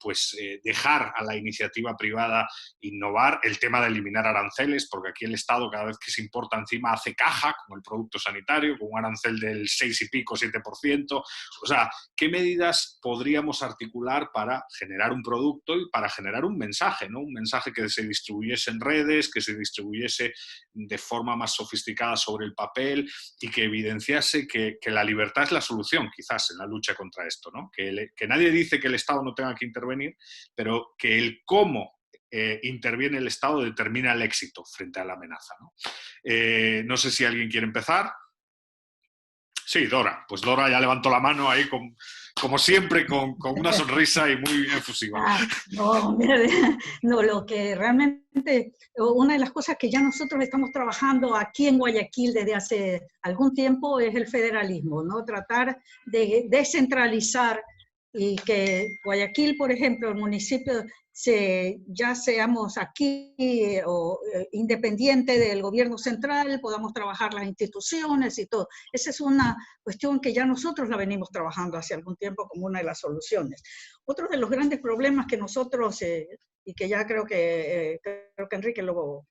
dejar a la iniciativa privada innovar, el tema de eliminar aranceles, porque aquí el Estado cada vez que se importa encima hace caja con el producto sanitario, con un arancel del 6 y pico, 7%. O sea, ¿qué medidas podríamos articular para generar un producto y para generar un mensaje, ¿no? Un mensaje que se distribuyese en redes, que se distribuyese de forma más sofisticada sobre el papel y que evidenciase que la libertad es la solución, quizás, en la lucha contra esto, ¿no? Que nadie dice que el Estado no tenga que intervenir, pero que el cómo interviene el Estado determina el éxito frente a la amenaza, ¿no? No sé si alguien quiere empezar. Sí, Dora. Pues Dora ya levantó la mano ahí, como siempre, con una sonrisa y muy efusiva. No, mira, no, lo que realmente, una de las cosas que ya nosotros estamos trabajando aquí en Guayaquil desde hace algún tiempo es el federalismo, ¿no? Tratar de descentralizar y que Guayaquil, por ejemplo, el municipio, ya seamos aquí independiente del gobierno central, podamos trabajar las instituciones y todo. Esa es una cuestión que ya nosotros la venimos trabajando hace algún tiempo como una de las soluciones. Otro de los grandes problemas que nosotros, y que ya creo que Enrique lo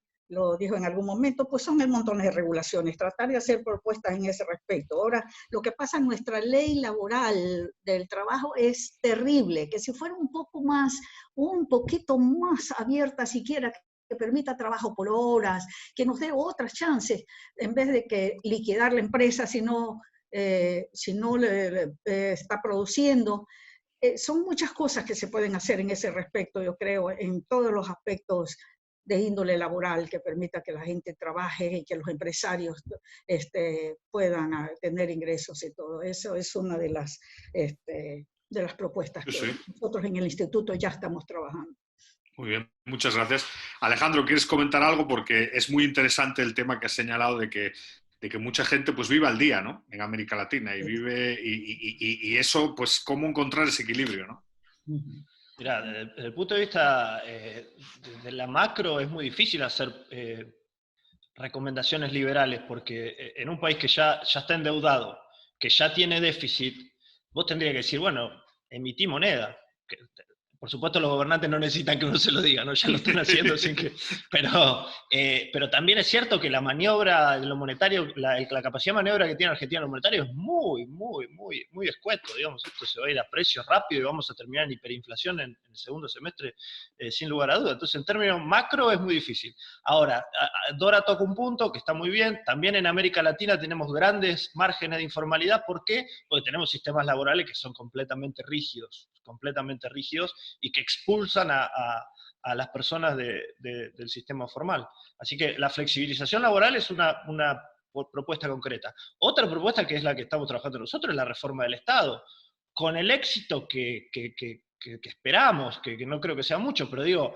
dijo en algún momento, pues son el montón de regulaciones, tratar de hacer propuestas en ese respecto. Ahora, lo que pasa en nuestra ley laboral del trabajo es terrible, que si fuera un poquito más abierta siquiera, que permita trabajo por horas, que nos dé otras chances, en vez de que liquidar la empresa si no está produciendo. Son muchas cosas que se pueden hacer en ese respecto, yo creo, en todos los aspectos de índole laboral que permita que la gente trabaje y que los empresarios puedan tener ingresos y todo. Eso es una de las propuestas que nosotros en el instituto ya estamos trabajando. Muy bien, muchas gracias. Alejandro, ¿quieres comentar algo? Porque es muy interesante el tema que has señalado de que mucha gente pues vive al día, ¿no? En América Latina y eso, pues, ¿cómo encontrar ese equilibrio, ¿no? Mira, desde el punto de vista de la macro es muy difícil hacer recomendaciones liberales porque en un país que ya está endeudado, que ya tiene déficit, vos tendrías que decir, bueno, emití moneda. Por supuesto los gobernantes no necesitan que uno se lo diga, ¿no? Ya lo están haciendo sin que... Pero también es cierto que la maniobra de lo monetario, la capacidad de maniobra que tiene Argentina en lo monetario es muy escueto, digamos. Esto se va a ir a precios rápido y vamos a terminar en hiperinflación en el segundo semestre sin lugar a duda. Entonces en términos macro es muy difícil. Ahora, Dora toca un punto que está muy bien. También en América Latina tenemos grandes márgenes de informalidad. ¿Por qué? Porque tenemos sistemas laborales que son completamente rígidos y que expulsan a las personas del sistema formal. Así que la flexibilización laboral es una propuesta concreta. Otra propuesta que es la que estamos trabajando nosotros es la reforma del Estado. Con el éxito que esperamos, que no creo que sea mucho, pero digo,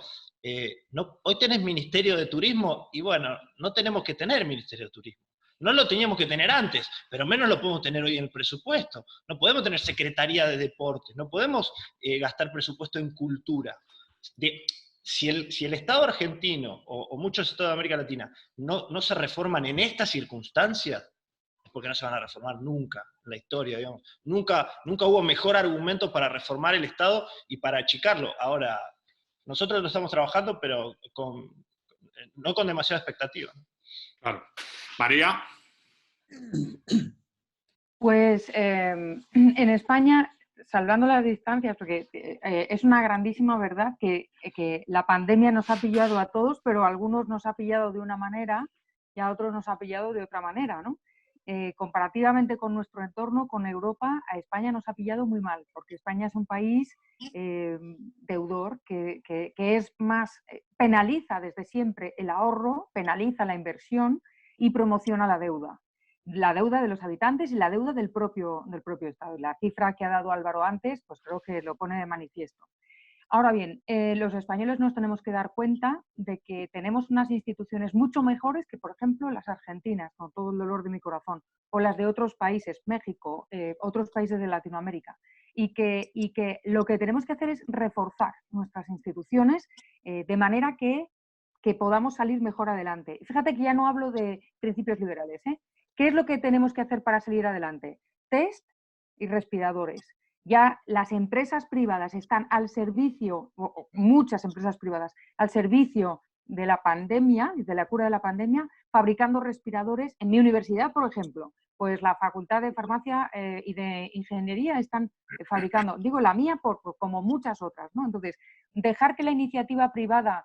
hoy tenés Ministerio de Turismo y bueno, no tenemos que tener Ministerio de Turismo. No lo teníamos que tener antes, pero menos lo podemos tener hoy en el presupuesto. No podemos tener Secretaría de Deportes, no podemos gastar presupuesto en cultura. Si el Estado argentino o muchos estados de América Latina no se reforman en estas circunstancias, es porque no se van a reformar nunca en la historia, digamos. Nunca hubo mejor argumento para reformar el Estado y para achicarlo. Ahora, nosotros lo estamos trabajando, pero no con demasiada expectativa. Claro. María. Pues en España, salvando las distancias, porque es una grandísima verdad que la pandemia nos ha pillado a todos, pero a algunos nos ha pillado de una manera y a otros nos ha pillado de otra manera, ¿no? Comparativamente con nuestro entorno, con Europa, a España nos ha pillado muy mal, porque España es un país deudor que es más, penaliza desde siempre el ahorro, penaliza la inversión y promociona la deuda de los habitantes y la deuda del propio Estado. La cifra que ha dado Álvaro antes, pues creo que lo pone de manifiesto. Ahora bien, los españoles nos tenemos que dar cuenta de que tenemos unas instituciones mucho mejores que, por ejemplo, las argentinas, con todo el dolor de mi corazón, o las de otros países, México, otros países de Latinoamérica, y que lo que tenemos que hacer es reforzar nuestras instituciones de manera que podamos salir mejor adelante. Fíjate que ya no hablo de principios liberales, ¿eh? ¿Qué es lo que tenemos que hacer para salir adelante? Test y respiradores. Ya las empresas privadas están al servicio, o muchas empresas privadas, al servicio de la pandemia, de la cura de la pandemia, fabricando respiradores. En mi universidad, por ejemplo, pues la Facultad de Farmacia y de Ingeniería están fabricando, digo la mía como muchas otras, ¿no? Entonces, dejar que la iniciativa privada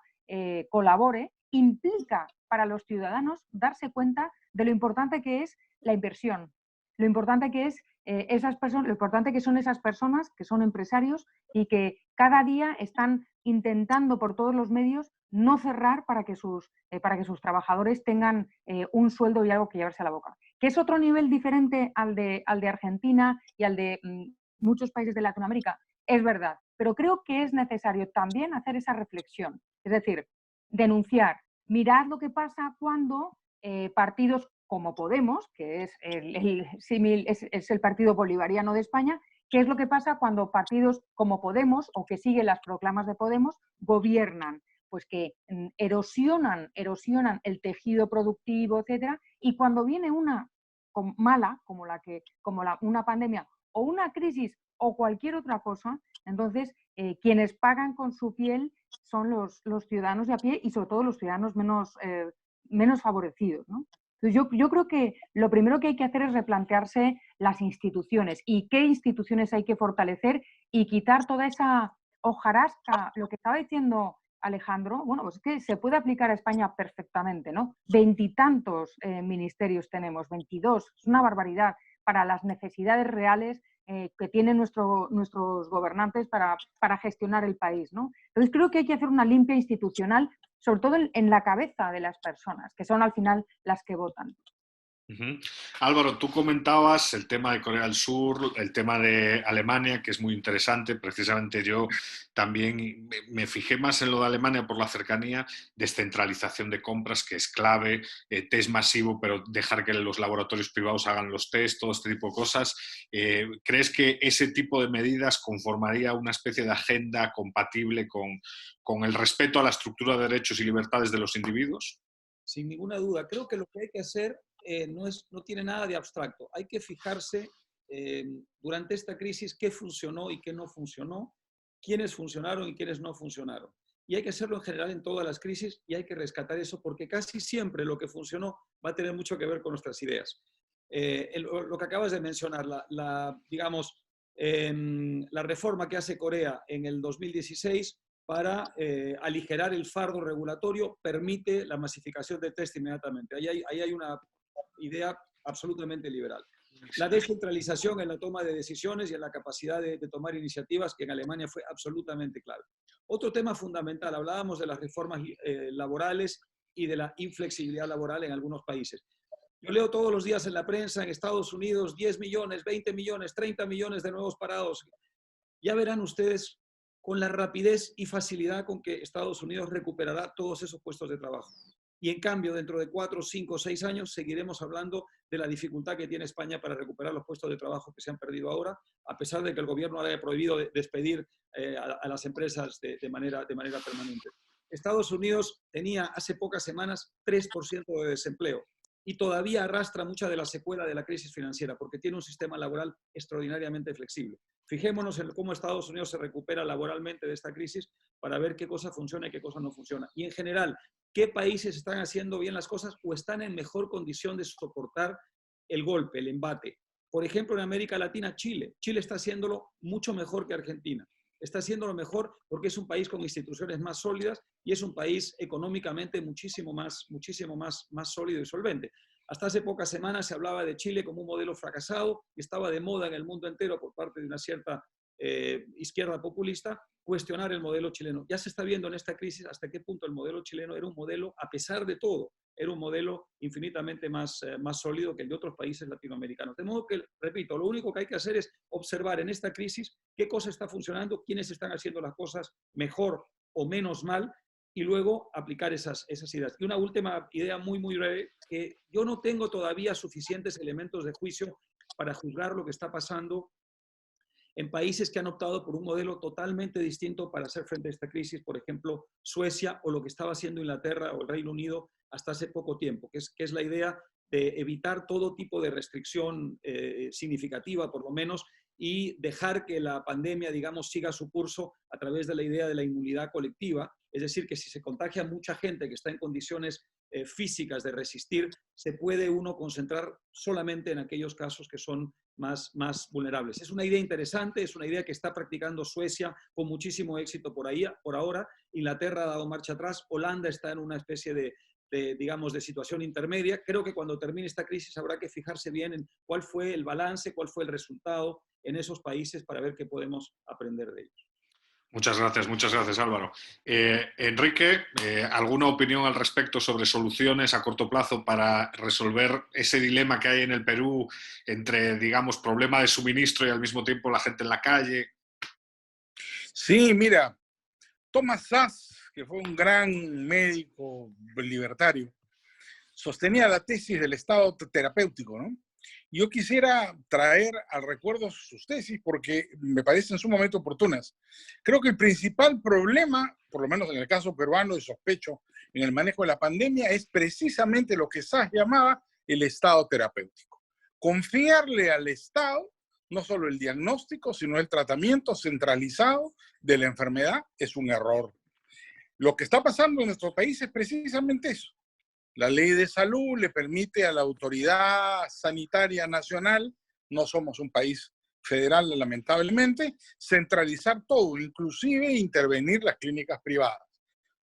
colabore implica para los ciudadanos darse cuenta de lo importante que es la inversión, lo importante que es lo importante que son esas personas que son empresarios y que cada día están intentando por todos los medios no cerrar para que sus trabajadores tengan un sueldo y algo que llevarse a la boca. Que es otro nivel diferente al de Argentina y al de muchos países de Latinoamérica, es verdad, pero creo que es necesario también hacer esa reflexión, es decir, denunciar, mirar lo que pasa cuando partidos como Podemos, que es el partido bolivariano de España, ¿Qué es lo que pasa cuando partidos como Podemos o que siguen las proclamas de Podemos gobiernan? Pues que erosionan el tejido productivo, etcétera, y cuando viene una mala, como una pandemia o una crisis o cualquier otra cosa, entonces quienes pagan con su piel son los ciudadanos de a pie y sobre todo los ciudadanos menos favorecidos, ¿no? Entonces yo creo que lo primero que hay que hacer es replantearse las instituciones y qué instituciones hay que fortalecer y quitar toda esa hojarasca, lo que estaba diciendo Alejandro, bueno, pues es que se puede aplicar a España perfectamente, ¿no? 20 y tantos ministerios tenemos, 22, es una barbaridad para las necesidades reales que tienen nuestros gobernantes para gestionar el país, ¿no? Entonces creo que hay que hacer una limpia institucional, sobre todo en la cabeza de las personas, que son al final las que votan. Álvaro, tú comentabas el tema de Corea del Sur, el tema de Alemania, que es muy interesante. Precisamente yo también me fijé más en lo de Alemania por la cercanía, descentralización de compras, que es clave, test masivo, pero dejar que los laboratorios privados hagan los test, todo este tipo de cosas. ¿Crees que ese tipo de medidas conformaría una especie de agenda compatible con el respeto a la estructura de derechos y libertades de los individuos? Sin ninguna duda. Creo que lo que hay que hacer no tiene nada de abstracto. Hay que fijarse durante esta crisis qué funcionó y qué no funcionó, quiénes funcionaron y quiénes no funcionaron. Y hay que hacerlo en general en todas las crisis y hay que rescatar eso porque casi siempre lo que funcionó va a tener mucho que ver con nuestras ideas. Lo que acabas de mencionar, digamos, la reforma que hace Corea en el 2016 para aligerar el fardo regulatorio permite la masificación de test inmediatamente. Ahí hay una idea absolutamente liberal. La descentralización en la toma de decisiones y en la capacidad de tomar iniciativas, que en Alemania fue absolutamente clave. Otro tema fundamental, hablábamos de las reformas laborales y de la inflexibilidad laboral en algunos países. Yo leo todos los días en la prensa, en Estados Unidos, 10 millones, 20 millones, 30 millones de nuevos parados. Ya verán ustedes con la rapidez y facilidad con que Estados Unidos recuperará todos esos puestos de trabajo. Y en cambio, dentro de 4, 5, 6 años, seguiremos hablando de la dificultad que tiene España para recuperar los puestos de trabajo que se han perdido ahora, a pesar de que el gobierno haya prohibido despedir a las empresas de manera permanente. Estados Unidos tenía hace pocas semanas 3% de desempleo y todavía arrastra mucha de la secuela de la crisis financiera porque tiene un sistema laboral extraordinariamente flexible. Fijémonos en cómo Estados Unidos se recupera laboralmente de esta crisis para ver qué cosa funciona y qué cosa no funciona. Y en general, qué países están haciendo bien las cosas o están en mejor condición de soportar el golpe, el embate. Por ejemplo, en América Latina, Chile. Chile está haciéndolo mucho mejor que Argentina. Está haciéndolo mejor porque es un país con instituciones más sólidas y es un país económicamente muchísimo más sólido y solvente. Hasta hace pocas semanas se hablaba de Chile como un modelo fracasado y estaba de moda en el mundo entero por parte de una cierta izquierda populista cuestionar el modelo chileno. Ya se está viendo en esta crisis hasta qué punto el modelo chileno era un modelo, a pesar de todo, era un modelo infinitamente más sólido que el de otros países latinoamericanos. De modo que, repito, lo único que hay que hacer es observar en esta crisis qué cosa está funcionando, quiénes están haciendo las cosas mejor o menos mal, y luego aplicar esas ideas. Y una última idea muy breve, que yo no tengo todavía suficientes elementos de juicio para juzgar lo que está pasando en países que han optado por un modelo totalmente distinto para hacer frente a esta crisis, por ejemplo, Suecia o lo que estaba haciendo Inglaterra o el Reino Unido hasta hace poco tiempo, que es la idea de evitar todo tipo de restricción significativa, por lo menos, y dejar que la pandemia, digamos, siga su curso a través de la idea de la inmunidad colectiva. Es decir, que si se contagia mucha gente que está en condiciones físicas de resistir, se puede uno concentrar solamente en aquellos casos que son más vulnerables. Es una idea interesante, es una idea que está practicando Suecia con muchísimo éxito por ahora. Inglaterra ha dado marcha atrás, Holanda está en una especie digamos, de situación intermedia. Creo que cuando termine esta crisis habrá que fijarse bien en cuál fue el balance, cuál fue el resultado en esos países para ver qué podemos aprender de ellos. Muchas gracias Álvaro. Enrique, ¿alguna opinión al respecto sobre soluciones a corto plazo para resolver ese dilema que hay en el Perú entre, digamos, problema de suministro y al mismo tiempo la gente en la calle? Sí, mira, Thomas Szasz, que fue un gran médico libertario, sostenía la tesis del estado terapéutico, ¿no? Yo quisiera traer al recuerdo sus tesis porque me parecen sumamente oportunas. Creo que el principal problema, por lo menos en el caso peruano y sospecho en el manejo de la pandemia, es precisamente lo que Sass llamaba el Estado terapéutico. Confiarle al Estado no solo el diagnóstico, sino el tratamiento centralizado de la enfermedad es un error. Lo que está pasando en nuestro país es precisamente eso. La ley de salud le permite a la autoridad sanitaria nacional, no somos un país federal lamentablemente, centralizar todo, inclusive intervenir las clínicas privadas.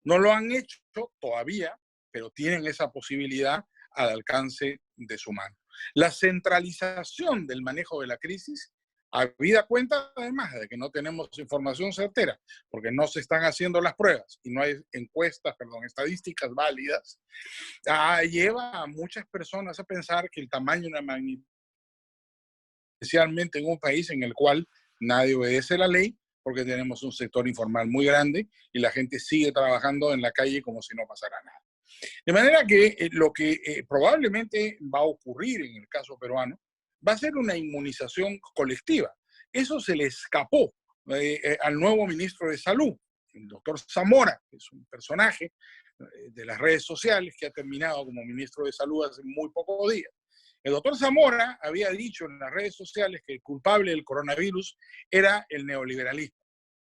No lo han hecho todavía, pero tienen esa posibilidad al alcance de su mano. La centralización del manejo de la crisis, habida cuenta además de que no tenemos información certera, porque no se están haciendo las pruebas y no hay estadísticas válidas, lleva a muchas personas a pensar que el tamaño de una magnitud, especialmente en un país en el cual nadie obedece la ley, porque tenemos un sector informal muy grande y la gente sigue trabajando en la calle como si no pasara nada. De manera que lo que probablemente va a ocurrir en el caso peruano va a ser una inmunización colectiva. Eso se le escapó al nuevo ministro de Salud, el doctor Zamora, que es un personaje de las redes sociales que ha terminado como ministro de Salud hace muy pocos días. El doctor Zamora había dicho en las redes sociales que el culpable del coronavirus era el neoliberalismo.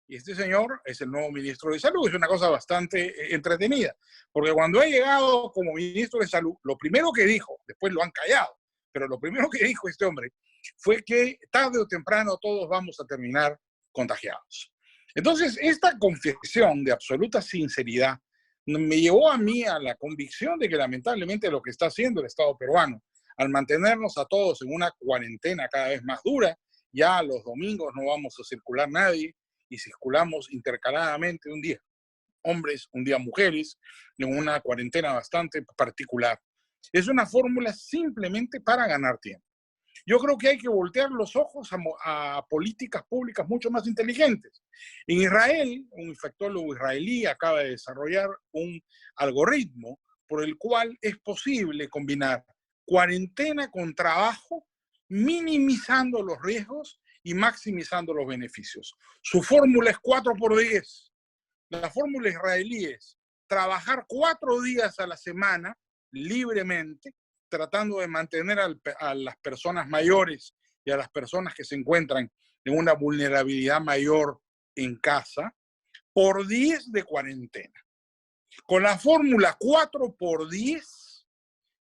Y este señor es el nuevo ministro de Salud. Es una cosa bastante entretenida, porque cuando ha llegado como ministro de Salud, lo primero que dijo, después lo han callado, pero lo primero que dijo este hombre fue que tarde o temprano todos vamos a terminar contagiados. Entonces, esta confesión de absoluta sinceridad me llevó a mí a la convicción de que lamentablemente lo que está haciendo el Estado peruano, al mantenernos a todos en una cuarentena cada vez más dura, ya los domingos no vamos a circular nadie, y circulamos intercaladamente un día hombres, un día mujeres, en una cuarentena bastante particular. Es una fórmula simplemente para ganar tiempo. Yo creo que hay que voltear los ojos a políticas públicas mucho más inteligentes. En Israel, un infectólogo israelí acaba de desarrollar un algoritmo por el cual es posible combinar cuarentena con trabajo, minimizando los riesgos y maximizando los beneficios. Su fórmula es 4x10. La fórmula israelí es trabajar 4 días a la semana libremente, tratando de mantener a las personas mayores y a las personas que se encuentran en una vulnerabilidad mayor en casa, por 10 de cuarentena. Con la fórmula 4x10,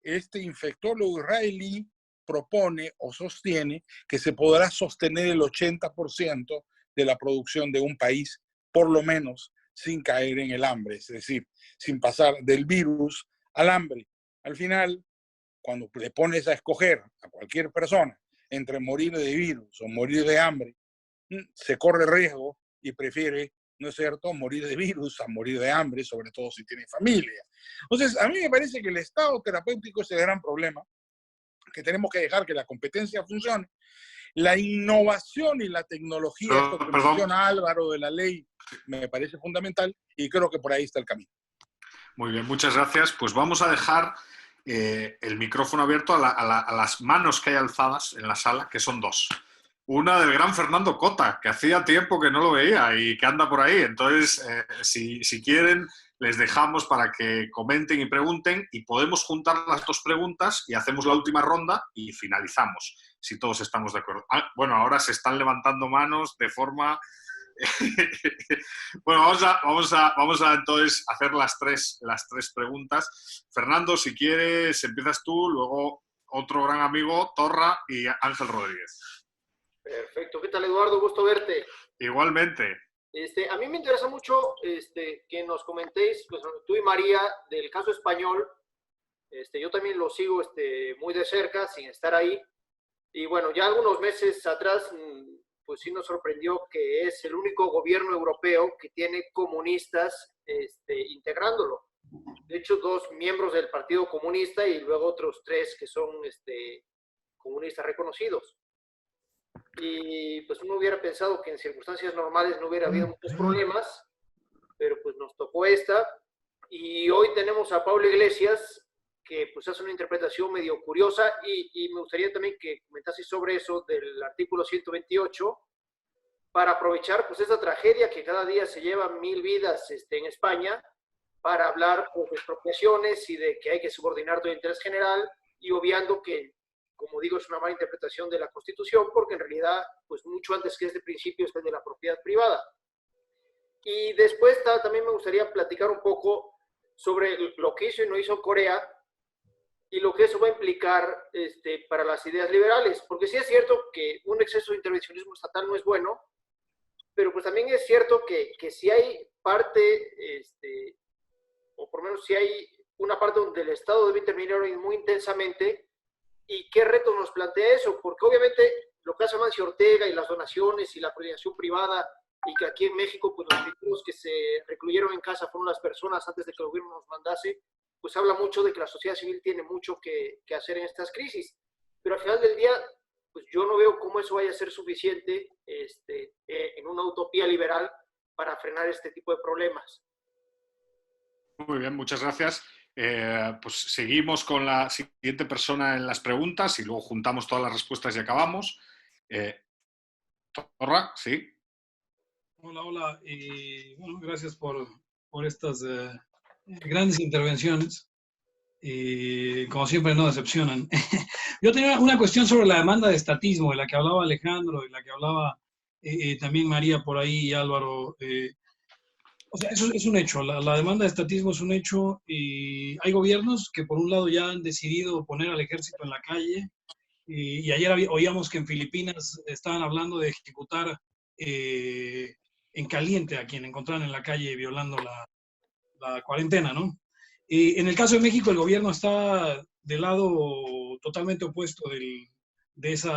este infectólogo israelí propone o sostiene que se podrá sostener el 80% de la producción de un país, por lo menos, sin caer en el hambre, es decir, sin pasar del virus al hambre. Al final, cuando le pones a escoger a cualquier persona entre morir de virus o morir de hambre, se corre riesgo y prefiere, ¿no es cierto?, morir de virus a morir de hambre, sobre todo si tiene familia. Entonces, a mí me parece que el estado terapéutico es el gran problema, que tenemos que dejar que la competencia funcione. La innovación y la tecnología, esto que menciona Álvaro de la ley, me parece fundamental y creo que por ahí está el camino. Muy bien, muchas gracias. Pues vamos a dejar el micrófono abierto a las manos que hay alzadas en la sala, que son 2. Una del gran Fernando Cota, que hacía tiempo que no lo veía y que anda por ahí. Entonces, si quieren, les dejamos para que comenten y pregunten y podemos juntar las 2 preguntas y hacemos la última ronda y finalizamos, si todos estamos de acuerdo. Bueno, ahora se están levantando manos de forma... Bueno, vamos a entonces hacer las tres preguntas. Fernando, si quieres, empiezas tú, luego otro gran amigo, Torra y Ángel Rodríguez. Perfecto. ¿Qué tal, Eduardo? Gusto verte. Igualmente. A mí me interesa mucho que nos comentéis, pues, tú y María, del caso español. Yo también lo sigo muy de cerca, sin estar ahí. Y bueno, ya algunos meses atrás, pues sí nos sorprendió que es el único gobierno europeo que tiene comunistas integrándolo. De hecho, 2 miembros del Partido Comunista y luego otros 3 que son comunistas reconocidos. Y pues uno hubiera pensado que en circunstancias normales no hubiera habido muchos problemas, pero pues nos tocó esta. Y hoy tenemos a Pablo Iglesias, que pues hace una interpretación medio curiosa y me gustaría también que comentase sobre eso del artículo 128 para aprovechar pues esta tragedia que cada día se lleva 1000 vidas en España para hablar pues, de expropiaciones y de que hay que subordinar todo el interés general y obviando que, como digo, es una mala interpretación de la Constitución porque en realidad pues mucho antes que este principio está el de la propiedad privada. Y después también me gustaría platicar un poco sobre lo que hizo y no hizo Corea y lo que eso va a implicar para las ideas liberales. Porque sí es cierto que un exceso de intervencionismo estatal no es bueno, pero pues también es cierto que si hay parte, o por lo menos si hay una parte donde el Estado debe intervenir muy intensamente, ¿y qué retos nos plantea eso? Porque obviamente lo que hace Mancio Ortega y las donaciones y la coordinación privada, y que aquí en México, pues los primeros que se recluyeron en casa fueron las personas antes de que el gobierno nos mandase, pues habla mucho de que la sociedad civil tiene mucho que hacer en estas crisis. Pero al final del día, pues yo no veo cómo eso vaya a ser suficiente en una utopía liberal para frenar este tipo de problemas. Muy bien, muchas gracias. Pues seguimos con la siguiente persona en las preguntas y luego juntamos todas las respuestas y acabamos. Torra, sí. Hola, hola. Bueno, gracias por estas grandes intervenciones. Como siempre, no decepcionan. Yo tenía una cuestión sobre la demanda de estatismo, de la que hablaba Alejandro, de la que hablaba también María por ahí y Álvaro. O sea, eso es un hecho. La demanda de estatismo es un hecho. Y hay gobiernos que, por un lado, ya han decidido poner al ejército en la calle. Y ayer oíamos que en Filipinas estaban hablando de ejecutar en caliente a quien encontraran en la calle violando la cuarentena, ¿no? En el caso de México, el gobierno está del lado totalmente opuesto de ese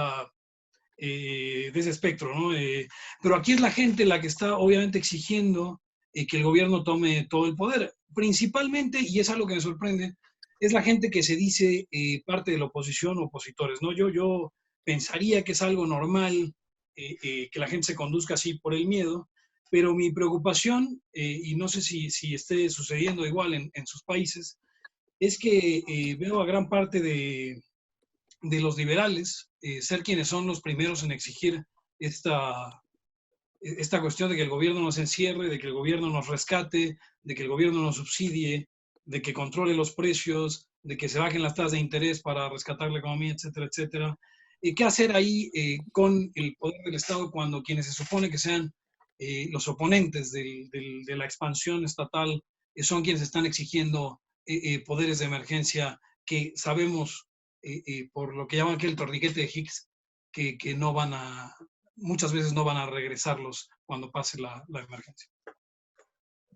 espectro, ¿no? Pero aquí es la gente la que está obviamente exigiendo que el gobierno tome todo el poder. Principalmente, y es algo que me sorprende, es la gente que se dice parte de la oposición o opositores, ¿no? Yo pensaría que es algo normal que la gente se conduzca así por el miedo, pero mi preocupación, y no sé si esté sucediendo igual en sus países, es que veo a gran parte de los liberales ser quienes son los primeros en exigir esta cuestión de que el gobierno nos encierre, de que el gobierno nos rescate, de que el gobierno nos subsidie, de que controle los precios, de que se bajen las tasas de interés para rescatar la economía, etcétera, etcétera. ¿Qué hacer ahí con el poder del Estado cuando quienes se supone que sean los oponentes de la expansión estatal son quienes están exigiendo poderes de emergencia que sabemos, por lo que llaman aquí el torniquete de Higgs, que no van a, muchas veces no van a regresarlos cuando pase la emergencia.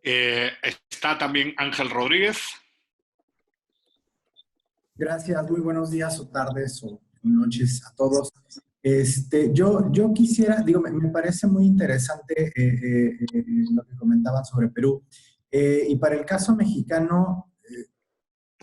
Está también Ángel Rodríguez. Gracias, muy buenos días o tardes o noches a todos. Yo quisiera, me parece muy interesante lo que comentaban sobre Perú. Y para el caso mexicano,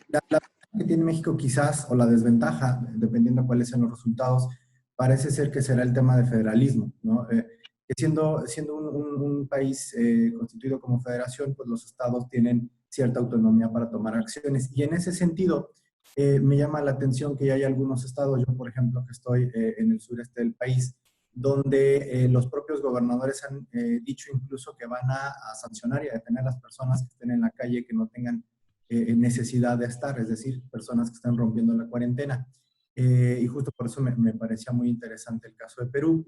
la ventaja que tiene México quizás, o la desventaja, dependiendo de cuáles sean los resultados, parece ser que será el tema de federalismo, ¿no? Que siendo un país constituido como federación, pues los estados tienen cierta autonomía para tomar acciones. Y en ese sentido, me llama la atención que ya hay algunos estados, yo por ejemplo que estoy en el sureste del país, donde los propios gobernadores han dicho incluso que van a sancionar y a detener a las personas que estén en la calle que no tengan necesidad de estar, es decir, personas que están rompiendo la cuarentena. Y justo por eso me parecía muy interesante el caso de Perú,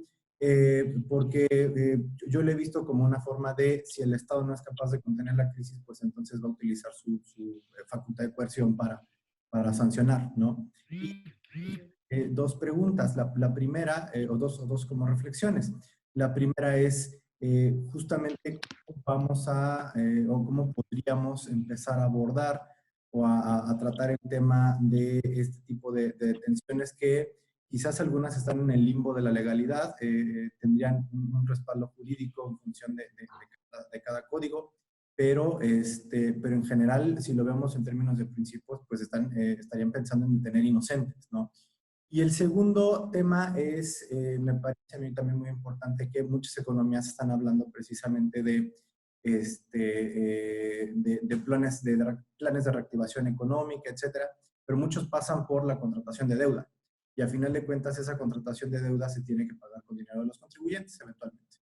porque yo lo he visto como una forma de, si el Estado no es capaz de contener la crisis, pues entonces va a utilizar su facultad de coerción para sancionar, ¿no? Y, dos preguntas. La primera, o dos como reflexiones. La primera es justamente cómo vamos o cómo podríamos empezar a abordar o a tratar el tema de este tipo de detenciones que quizás algunas están en el limbo de la legalidad, tendrían un respaldo jurídico en función de cada código, pero en general, si lo vemos en términos de principios, pues estarían pensando en detener inocentes, ¿no? Y el segundo tema es, me parece a mí también muy importante, que muchas economías están hablando precisamente de planes de reactivación económica, etcétera. pero muchos pasan por la contratación de deuda. Y a final de cuentas, esa contratación de deuda se tiene que pagar con dinero de los contribuyentes eventualmente.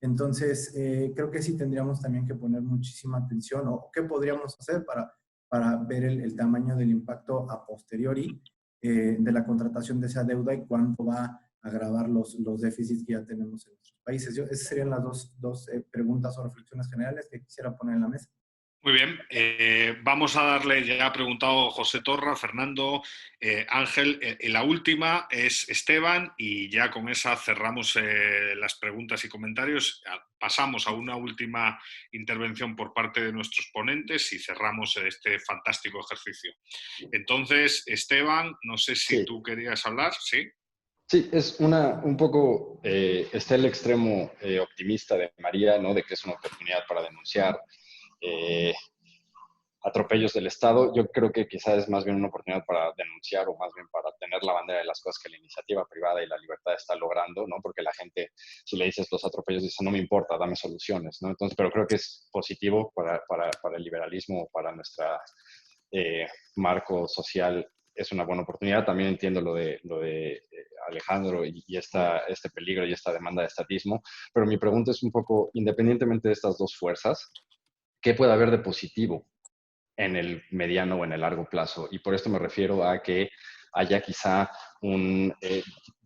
Entonces, creo que sí tendríamos también que poner muchísima atención, o qué podríamos hacer para ver el tamaño del impacto a posteriori de la contratación de esa deuda y cuánto va a agravar los déficits que ya tenemos en nuestros países. Esas serían las dos preguntas o reflexiones generales que quisiera poner en la mesa. Muy bien, vamos a darle, ya ha preguntado José Torra, Fernando, Ángel, la última es Esteban y ya con esa cerramos las preguntas y comentarios, pasamos a una última intervención por parte de nuestros ponentes y cerramos este fantástico ejercicio. Entonces, Esteban, no sé si tú querías hablar, ¿sí? Sí, es un poco, está el extremo optimista de María, ¿no? De que es una oportunidad para denunciar atropellos del Estado. Yo creo que quizás es más bien una oportunidad para denunciar o más bien para tener la bandera de las cosas que la iniciativa privada y la libertad está logrando, ¿no? Porque la gente, si le dices los atropellos, dice, no me importa, dame soluciones, ¿no? Entonces, pero creo que es positivo para el liberalismo, para nuestra marco social, es una buena oportunidad. También entiendo lo de Alejandro y este peligro y esta demanda de estatismo, pero mi pregunta es un poco, independientemente de estas dos fuerzas, ¿qué puede haber de positivo en el mediano o en el largo plazo? Y por esto me refiero a que haya quizá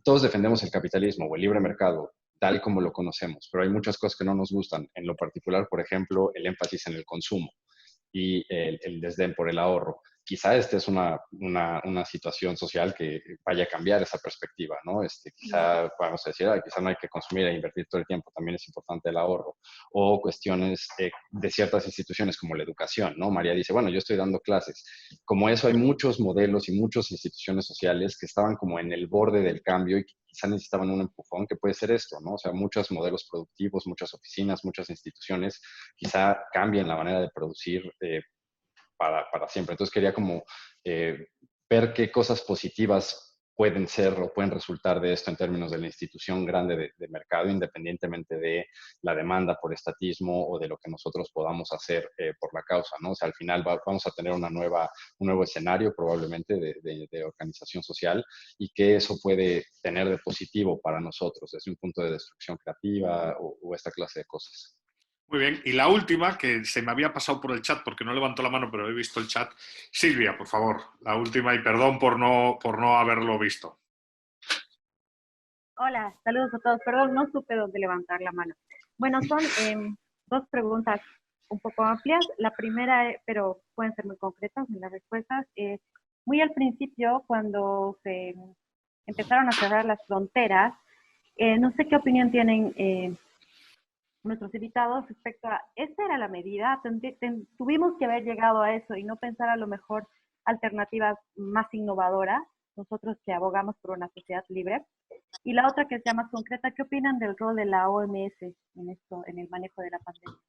todos defendemos el capitalismo o el libre mercado, tal como lo conocemos, pero hay muchas cosas que no nos gustan. En lo particular, por ejemplo, el énfasis en el consumo y el desdén por el ahorro. Quizá esta es una situación social que vaya a cambiar esa perspectiva, ¿no? Quizá vamos a decir, quizá no hay que consumir e invertir todo el tiempo, también es importante el ahorro. O cuestiones de ciertas instituciones como la educación, ¿no? María dice, bueno, yo estoy dando clases. Como eso hay muchos modelos y muchas instituciones sociales que estaban como en el borde del cambio y que quizá necesitaban un empujón, que puede ser esto, ¿no? O sea, muchos modelos productivos, muchas oficinas, muchas instituciones, quizá cambien la manera de producir para siempre. Entonces quería como ver qué cosas positivas pueden ser o pueden resultar de esto en términos de la institución grande de mercado, independientemente de la demanda por estatismo o de lo que nosotros podamos hacer por la causa, ¿no? O sea, al final vamos a tener un nuevo escenario probablemente de organización social y que eso puede tener de positivo para nosotros desde un punto de destrucción creativa o esta clase de cosas. Muy bien. Y la última, que se me había pasado por el chat porque no levantó la mano, pero he visto el chat. Silvia, por favor, la última y perdón por no haberlo visto. Hola, saludos a todos. Perdón, no supe dónde levantar la mano. Bueno, son dos preguntas un poco amplias. La primera, pero pueden ser muy concretas en las respuestas. Muy al principio, cuando se empezaron a cerrar las fronteras, no sé qué opinión tienen nuestros invitados respecto a, ¿esta era la medida? Tuvimos que haber llegado a eso y no pensar a lo mejor alternativas más innovadoras, nosotros que abogamos por una sociedad libre. Y la otra que es ya más concreta, ¿qué opinan del rol de la OMS en esto, en el manejo de la pandemia?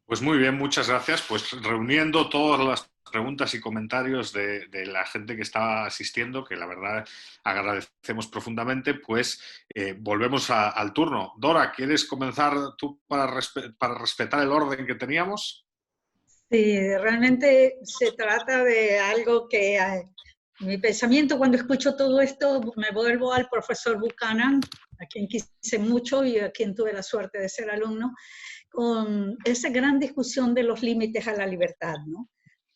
Pues muy bien, muchas gracias. Pues reuniendo todas las preguntas y comentarios de la gente que está asistiendo, que la verdad agradecemos profundamente, pues volvemos al turno. Dora, ¿quieres comenzar tú para respetar el orden que teníamos? Sí, realmente se trata de algo que mi pensamiento cuando escucho todo esto, me vuelvo al profesor Buchanan, a quien quise mucho y a quien tuve la suerte de ser alumno, con esa gran discusión de los límites a la libertad, ¿no?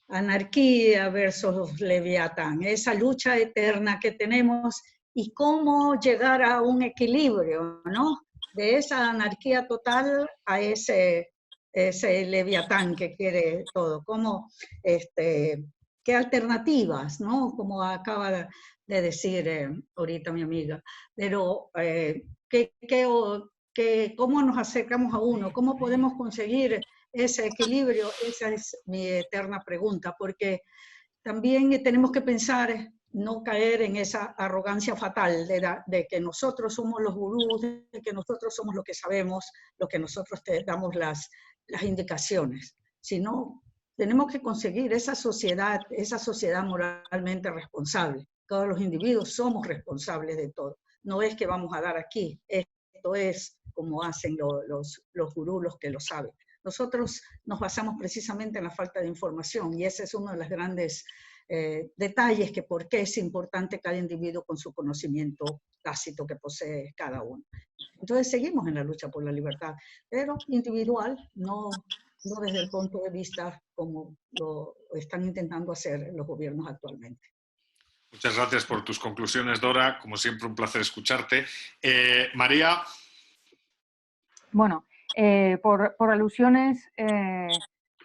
Anarquía versus Leviatán, esa lucha eterna que tenemos y cómo llegar a un equilibrio, ¿no? De esa anarquía total a ese Leviatán que quiere todo, cómo, qué alternativas, ¿no? Como acaba de decir ahorita mi amiga, pero cómo nos acercamos a uno, cómo podemos conseguir ese equilibrio, esa es mi eterna pregunta, porque también tenemos que pensar, no caer en esa arrogancia fatal de que nosotros somos los gurús, de que nosotros somos lo que sabemos, lo que nosotros te damos las indicaciones, sino tenemos que conseguir esa sociedad moralmente responsable. Todos los individuos somos responsables de todo. No es que vamos a dar aquí, esto es como hacen los gurús, los que lo saben. Nosotros nos basamos precisamente en la falta de información y ese es uno de los grandes detalles que por qué es importante cada individuo con su conocimiento tácito que posee cada uno. Entonces seguimos en la lucha por la libertad, pero individual, no desde el punto de vista como lo están intentando hacer los gobiernos actualmente. Muchas gracias por tus conclusiones, Dora. Como siempre, un placer escucharte. María. Bueno, por alusiones,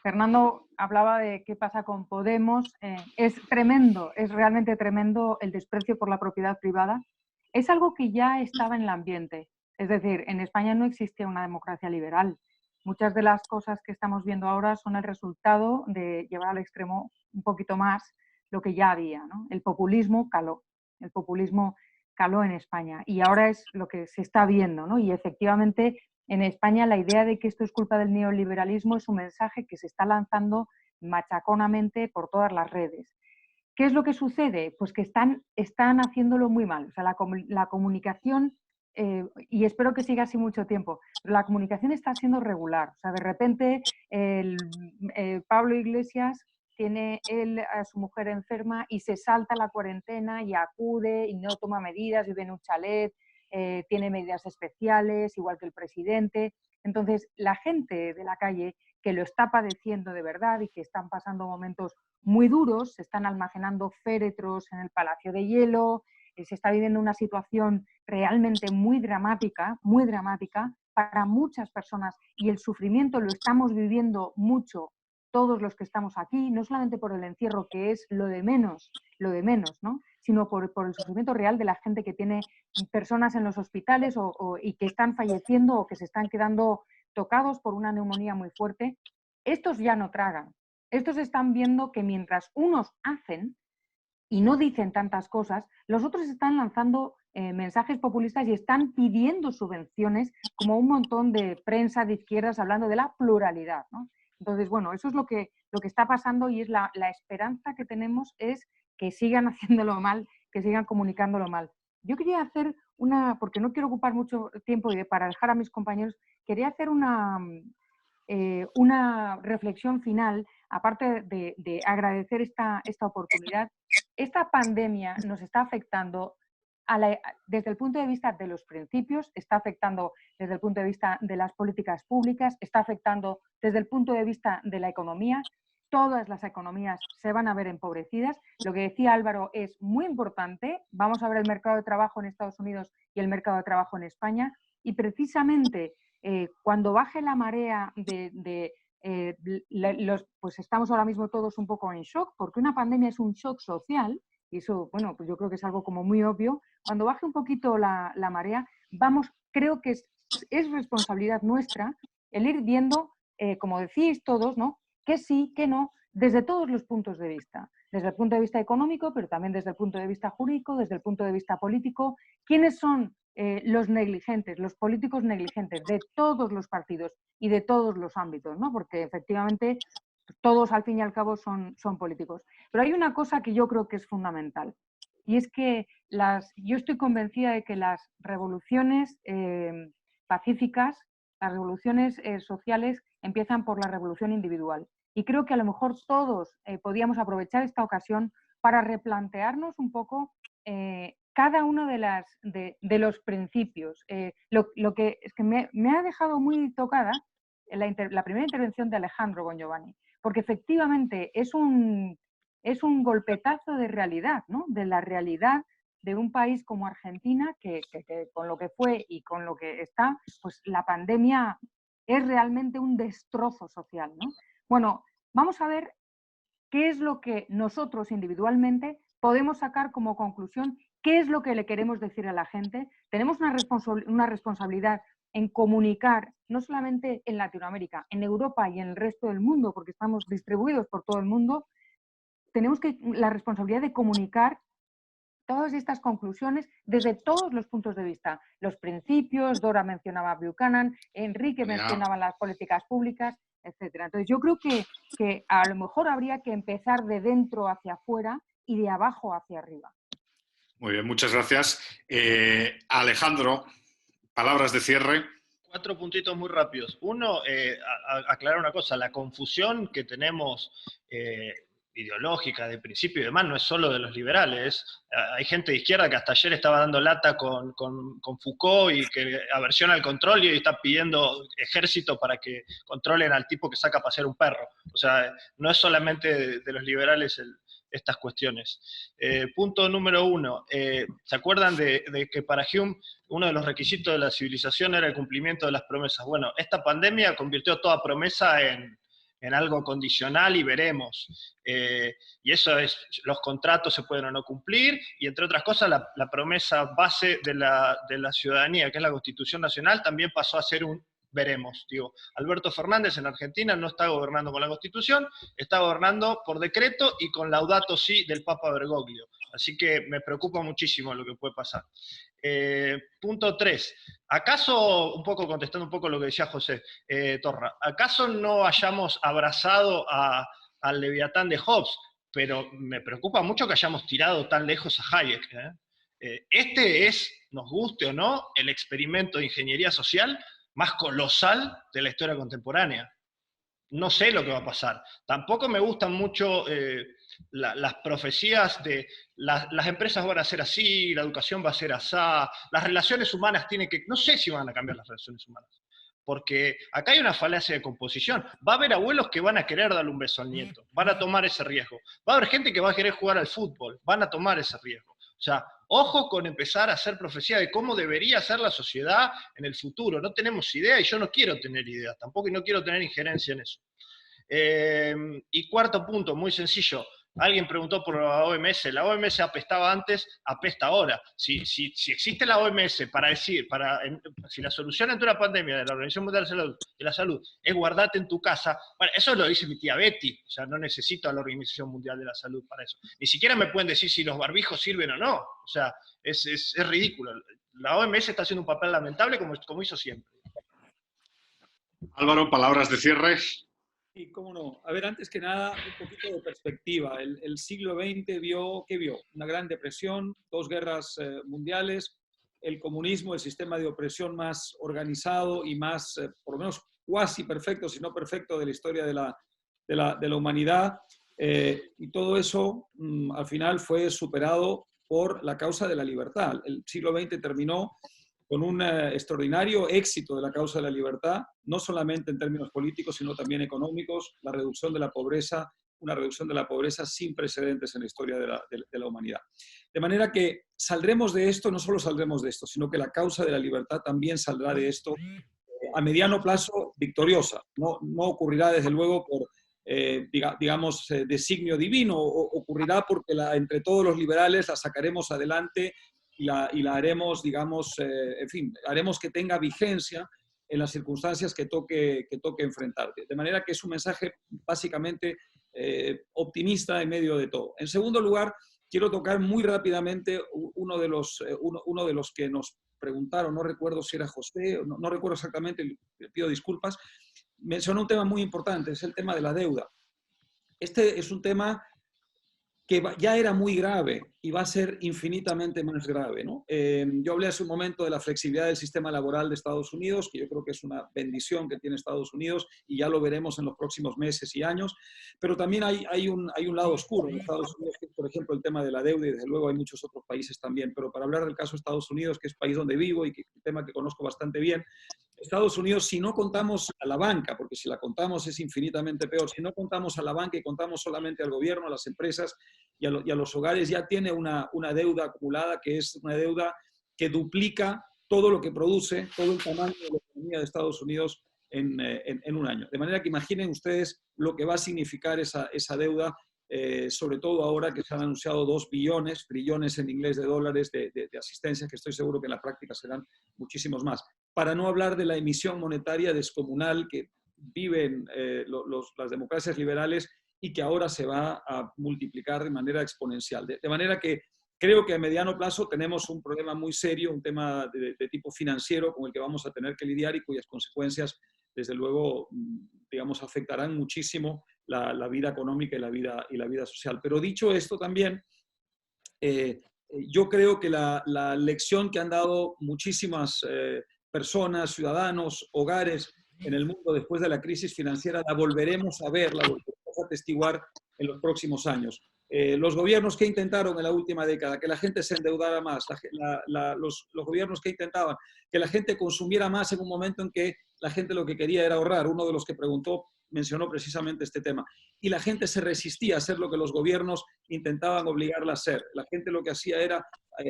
Fernando hablaba de qué pasa con Podemos. Es tremendo, es realmente tremendo el desprecio por la propiedad privada. Es algo que ya estaba en el ambiente. Es decir, en España no existía una democracia liberal. Muchas de las cosas que estamos viendo ahora son el resultado de llevar al extremo un poquito más lo que ya había, ¿no? El populismo caló en España y ahora es lo que se está viendo, ¿no? Y efectivamente en España la idea de que esto es culpa del neoliberalismo es un mensaje que se está lanzando machaconamente por todas las redes. ¿Qué es lo que sucede? Pues que están haciéndolo muy mal. O sea, la comunicación, y espero que siga así mucho tiempo, pero la comunicación está siendo regular. O sea, de repente Pablo Iglesias tiene a su mujer enferma y se salta la cuarentena y acude y no toma medidas, vive en un chalet, tiene medidas especiales, igual que el presidente. Entonces, la gente de la calle que lo está padeciendo de verdad y que están pasando momentos muy duros, se están almacenando féretros en el Palacio de Hielo, se está viviendo una situación realmente muy dramática para muchas personas y el sufrimiento lo estamos viviendo mucho todos los que estamos aquí, no solamente por el encierro, que es lo de menos, ¿no? Sino por el sufrimiento real de la gente que tiene personas en los hospitales y que están falleciendo o que se están quedando tocados por una neumonía muy fuerte. Estos ya no tragan. Estos están viendo que mientras unos hacen y no dicen tantas cosas, los otros están lanzando mensajes populistas y están pidiendo subvenciones, como un montón de prensa de izquierdas hablando de la pluralidad, ¿no? Entonces, bueno, eso es lo que está pasando y es la esperanza que tenemos es que sigan haciéndolo mal, que sigan comunicándolo mal. Yo quería hacer porque no quiero ocupar mucho tiempo y para dejar a mis compañeros, quería hacer una reflexión final, aparte de agradecer esta oportunidad. Esta pandemia nos está afectando desde el punto de vista de los principios, está afectando desde el punto de vista de las políticas públicas, está afectando desde el punto de vista de la economía. Todas las economías se van a ver empobrecidas. Lo que decía Álvaro es muy importante. Vamos a ver el mercado de trabajo en Estados Unidos y el mercado de trabajo en España. Y precisamente cuando baje la marea pues estamos ahora mismo todos un poco en shock, porque una pandemia es un shock social, y eso, bueno, pues yo creo que es algo como muy obvio. Cuando baje un poquito la marea, creo que es responsabilidad nuestra el ir viendo, como decís todos, ¿no? Que sí, que no, desde todos los puntos de vista. Desde el punto de vista económico, pero también desde el punto de vista jurídico, desde el punto de vista político. ¿Quiénes son los negligentes, los políticos negligentes de todos los partidos y de todos los ámbitos, ¿no? Porque efectivamente todos al fin y al cabo son políticos. Pero hay una cosa que yo creo que es fundamental y es que yo estoy convencida de que las revoluciones pacíficas, las revoluciones sociales empiezan por la revolución individual. Y creo que a lo mejor todos podíamos aprovechar esta ocasión para replantearnos un poco cada uno de los principios. Lo que es que me ha dejado muy tocada la primera intervención de Alejandro Bongiovanni, porque efectivamente es un golpetazo de realidad, ¿no? De la realidad de un país como Argentina, que con lo que fue y con lo que está, pues la pandemia es realmente un destrozo social, ¿no? Bueno, vamos a ver qué es lo que nosotros individualmente podemos sacar como conclusión, qué es lo que le queremos decir a la gente. Tenemos una responsabilidad en comunicar, no solamente en Latinoamérica, en Europa y en el resto del mundo, porque estamos distribuidos por todo el mundo. Tenemos la responsabilidad de comunicar todas estas conclusiones desde todos los puntos de vista. Los principios, Dora mencionaba a Buchanan, Enrique mencionaba las políticas públicas, etcétera. Entonces yo creo que a lo mejor habría que empezar de dentro hacia afuera y de abajo hacia arriba. Muy bien, muchas gracias. Alejandro, palabras de cierre. 4 puntitos muy rápidos. Uno, aclarar una cosa, la confusión que tenemos ideológica de principio y demás no es solo de los liberales. Hay gente de izquierda que hasta ayer estaba dando lata con Foucault y que aversiona al control y está pidiendo ejército para que controlen al tipo que saca a pasear un perro. O sea, no es solamente de los liberales estas cuestiones. Punto número 1. ¿Se acuerdan de que para Hume uno de los requisitos de la civilización era el cumplimiento de las promesas? Bueno, esta pandemia convirtió toda promesa en algo condicional y veremos. Y eso es, los contratos se pueden o no cumplir, y entre otras cosas la promesa base de la ciudadanía, que es la Constitución Nacional, también pasó a ser un veremos. Digo, Alberto Fernández en Argentina no está gobernando con la Constitución, está gobernando por decreto y con Laudato Si del Papa Bergoglio. Así que me preocupa muchísimo lo que puede pasar. Punto 3. ¿Acaso, un poco contestando un poco lo que decía José Torra, acaso no hayamos abrazado al Leviatán de Hobbes? Pero me preocupa mucho que hayamos tirado tan lejos a Hayek. Este es, nos guste o no, el experimento de ingeniería social más colosal de la historia contemporánea. No sé lo que va a pasar. Tampoco me gustan mucho las profecías de las empresas van a ser así, la educación va a ser así, las relaciones humanas tienen que... No sé si van a cambiar las relaciones humanas, porque acá hay una falacia de composición. Va a haber abuelos que van a querer darle un beso al nieto, van a tomar ese riesgo. Va a haber gente que va a querer jugar al fútbol, van a tomar ese riesgo. O sea, ojo con empezar a hacer profecía de cómo debería ser la sociedad en el futuro. No tenemos idea y yo no quiero tener idea tampoco, y no quiero tener injerencia en eso. Y cuarto punto, muy sencillo. Alguien preguntó por la OMS. La OMS apestaba antes, apesta ahora. Si existe la OMS para decir, si la solución ante una pandemia de la Organización Mundial de la Salud es guardarte en tu casa, bueno, eso lo dice mi tía Betty. O sea, no necesito a la Organización Mundial de la Salud para eso. Ni siquiera me pueden decir si los barbijos sirven o no. O sea, es ridículo. La OMS está haciendo un papel lamentable como hizo siempre. Álvaro, palabras de cierre. Sí, cómo no. A ver, antes que nada, un poquito de perspectiva. El siglo XX vio una gran depresión, 2 guerras mundiales, el comunismo, el sistema de opresión más organizado y más, por lo menos, cuasi perfecto, si no perfecto, de la historia de la humanidad. Y todo eso, al final, fue superado por la causa de la libertad. El siglo XX terminó con un extraordinario éxito de la causa de la libertad, no solamente en términos políticos, sino también económicos, la reducción de la pobreza, una reducción de la pobreza sin precedentes en la historia de la humanidad. De manera que saldremos de esto, no solo saldremos de esto, sino que la causa de la libertad también saldrá de esto a mediano plazo victoriosa. No ocurrirá, desde luego, por, digamos, designio divino, ocurrirá porque entre todos los liberales la sacaremos adelante y la haremos, digamos, en fin, haremos que tenga vigencia en las circunstancias que toque enfrentar. De manera que es un mensaje básicamente optimista en medio de todo. En segundo lugar, quiero tocar muy rápidamente uno de los que nos preguntaron, no recuerdo si era José, no recuerdo exactamente, le pido disculpas, mencionó un tema muy importante, es el tema de la deuda. Este es un tema que ya era muy grave y va a ser infinitamente más grave, ¿no? Yo hablé hace un momento de la flexibilidad del sistema laboral de Estados Unidos, que yo creo que es una bendición que tiene Estados Unidos y ya lo veremos en los próximos meses y años, pero también hay un lado oscuro en Estados Unidos, que es, por ejemplo, el tema de la deuda, y desde luego hay muchos otros países también, pero para hablar del caso de Estados Unidos, que es el país donde vivo y que es un tema que conozco bastante bien, Estados Unidos, si no contamos a la banca, porque si la contamos es infinitamente peor, si no contamos a la banca y contamos solamente al gobierno, a las empresas y a los hogares, ya tiene una deuda acumulada que es una deuda que duplica todo lo que produce, todo el tamaño de la economía de Estados Unidos en un año. De manera que imaginen ustedes lo que va a significar esa deuda, sobre todo ahora que se han anunciado 2 billones, trillones en inglés, de dólares de asistencia, que estoy seguro que en la práctica serán muchísimos más. Para no hablar de la emisión monetaria descomunal que viven las democracias liberales y que ahora se va a multiplicar de manera exponencial. De manera que creo que a mediano plazo tenemos un problema muy serio, un tema de tipo financiero con el que vamos a tener que lidiar y cuyas consecuencias, desde luego, digamos, afectarán muchísimo la vida económica y la vida social. Pero dicho esto también, yo creo que la lección que han dado muchísimas personas, ciudadanos, hogares en el mundo después de la crisis financiera, la volveremos a ver, la volveremos a atestiguar en los próximos años. Los gobiernos que intentaron en la última década que la gente se endeudara más, los gobiernos que intentaban que la gente consumiera más en un momento en que la gente lo que quería era ahorrar, uno de los que preguntó mencionó precisamente este tema, y la gente se resistía a hacer lo que los gobiernos intentaban obligarla a hacer. La gente lo que hacía era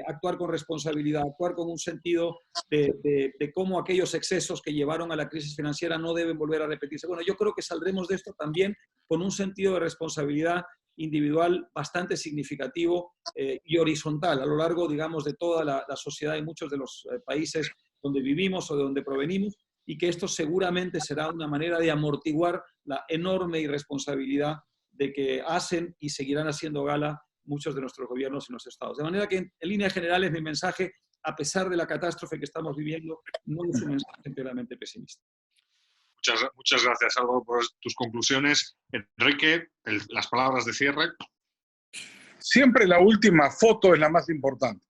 actuar con responsabilidad, actuar con un sentido de cómo aquellos excesos que llevaron a la crisis financiera no deben volver a repetirse. Bueno, yo creo que saldremos de esto también con un sentido de responsabilidad individual bastante significativo y horizontal a lo largo, digamos, de toda la sociedad y muchos de los países donde vivimos o de donde provenimos, y que esto seguramente será una manera de amortiguar la enorme irresponsabilidad de que hacen y seguirán haciendo gala muchos de nuestros gobiernos y nuestros estados. De manera que, en líneas generales, mi mensaje, a pesar de la catástrofe que estamos viviendo, no es un mensaje enteramente pesimista. Muchas gracias, Álvaro, por tus conclusiones. Enrique, las palabras de cierre. Siempre la última foto es la más importante.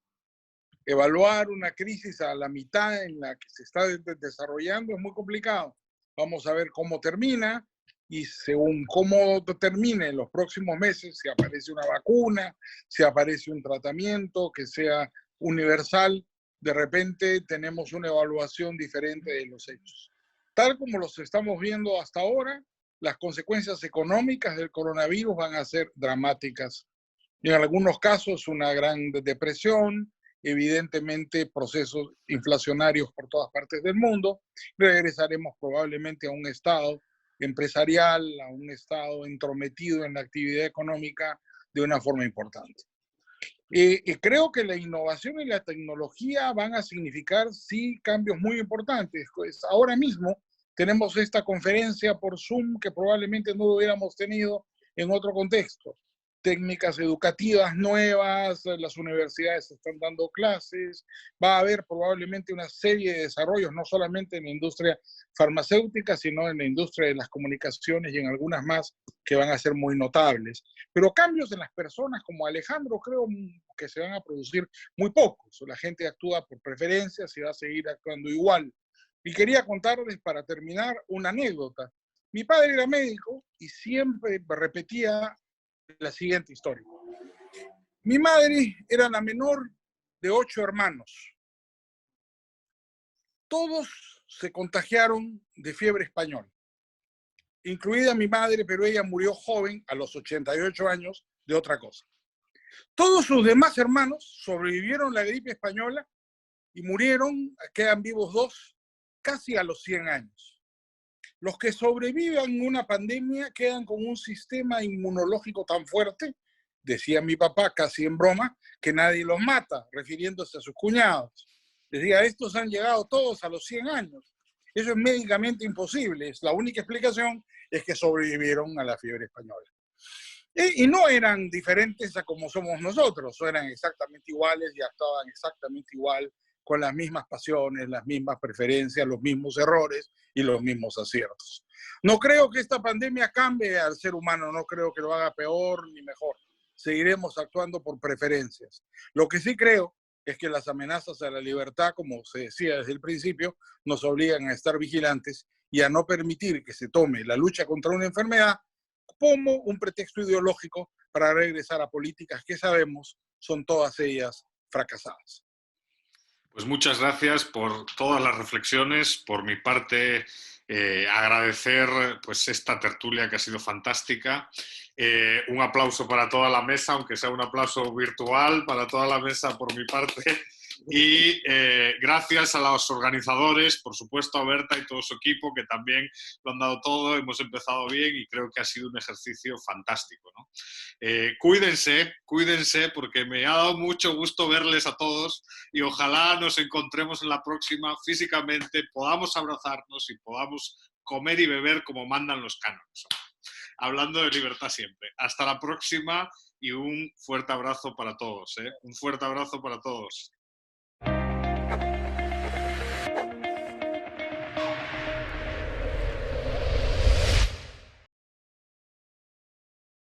Evaluar una crisis a la mitad en la que se está desarrollando es muy complicado. Vamos a ver cómo termina y según cómo termine en los próximos meses, si aparece una vacuna, si aparece un tratamiento que sea universal, de repente tenemos una evaluación diferente de los hechos. Tal como los estamos viendo hasta ahora, las consecuencias económicas del coronavirus van a ser dramáticas. En algunos casos, una gran depresión, evidentemente procesos inflacionarios por todas partes del mundo. Regresaremos probablemente a un estado empresarial, a un estado entrometido en la actividad económica de una forma importante. Creo que la innovación y la tecnología van a significar, sí, cambios muy importantes. Pues ahora mismo tenemos esta conferencia por Zoom que probablemente no lo hubiéramos tenido en otro contexto. Técnicas educativas nuevas, las universidades están dando clases, va a haber probablemente una serie de desarrollos, no solamente en la industria farmacéutica, sino en la industria de las comunicaciones y en algunas más que van a ser muy notables. Pero cambios en las personas, como Alejandro, creo que se van a producir muy pocos. La gente actúa por preferencias y va a seguir actuando igual. Y quería contarles, para terminar, una anécdota. Mi padre era médico y siempre repetía la siguiente historia. Mi madre era la menor de 8 hermanos. Todos se contagiaron de fiebre española, incluida mi madre, pero ella murió joven, a los 88 años, de otra cosa. Todos sus demás hermanos sobrevivieron la gripe española y murieron, quedan vivos 2, casi a los 100 años. Los que sobreviven una pandemia quedan con un sistema inmunológico tan fuerte, decía mi papá casi en broma, que nadie los mata, refiriéndose a sus cuñados. Decía, estos han llegado todos a los 100 años. Eso es médicamente imposible. La única explicación es que sobrevivieron a la fiebre española. Y no eran diferentes a como somos nosotros, eran exactamente iguales y actuaban exactamente igual, con las mismas pasiones, las mismas preferencias, los mismos errores y los mismos aciertos. No creo que esta pandemia cambie al ser humano, no creo que lo haga peor ni mejor. Seguiremos actuando por preferencias. Lo que sí creo es que las amenazas a la libertad, como se decía desde el principio, nos obligan a estar vigilantes y a no permitir que se tome la lucha contra una enfermedad como un pretexto ideológico para regresar a políticas que sabemos son todas ellas fracasadas. Pues muchas gracias por todas las reflexiones. Por mi parte, agradecer pues esta tertulia que ha sido fantástica. Un aplauso para toda la mesa, aunque sea un aplauso virtual para toda la mesa por mi parte. Y gracias a los organizadores, por supuesto a Berta y todo su equipo, que también lo han dado todo. Hemos empezado bien y creo que ha sido un ejercicio fantástico, ¿no? Cuídense, porque me ha dado mucho gusto verles a todos y ojalá nos encontremos en la próxima físicamente, podamos abrazarnos y podamos comer y beber como mandan los cánones. Hablando de libertad siempre. Hasta la próxima y un fuerte abrazo para todos, ¿eh? Un fuerte abrazo para todos.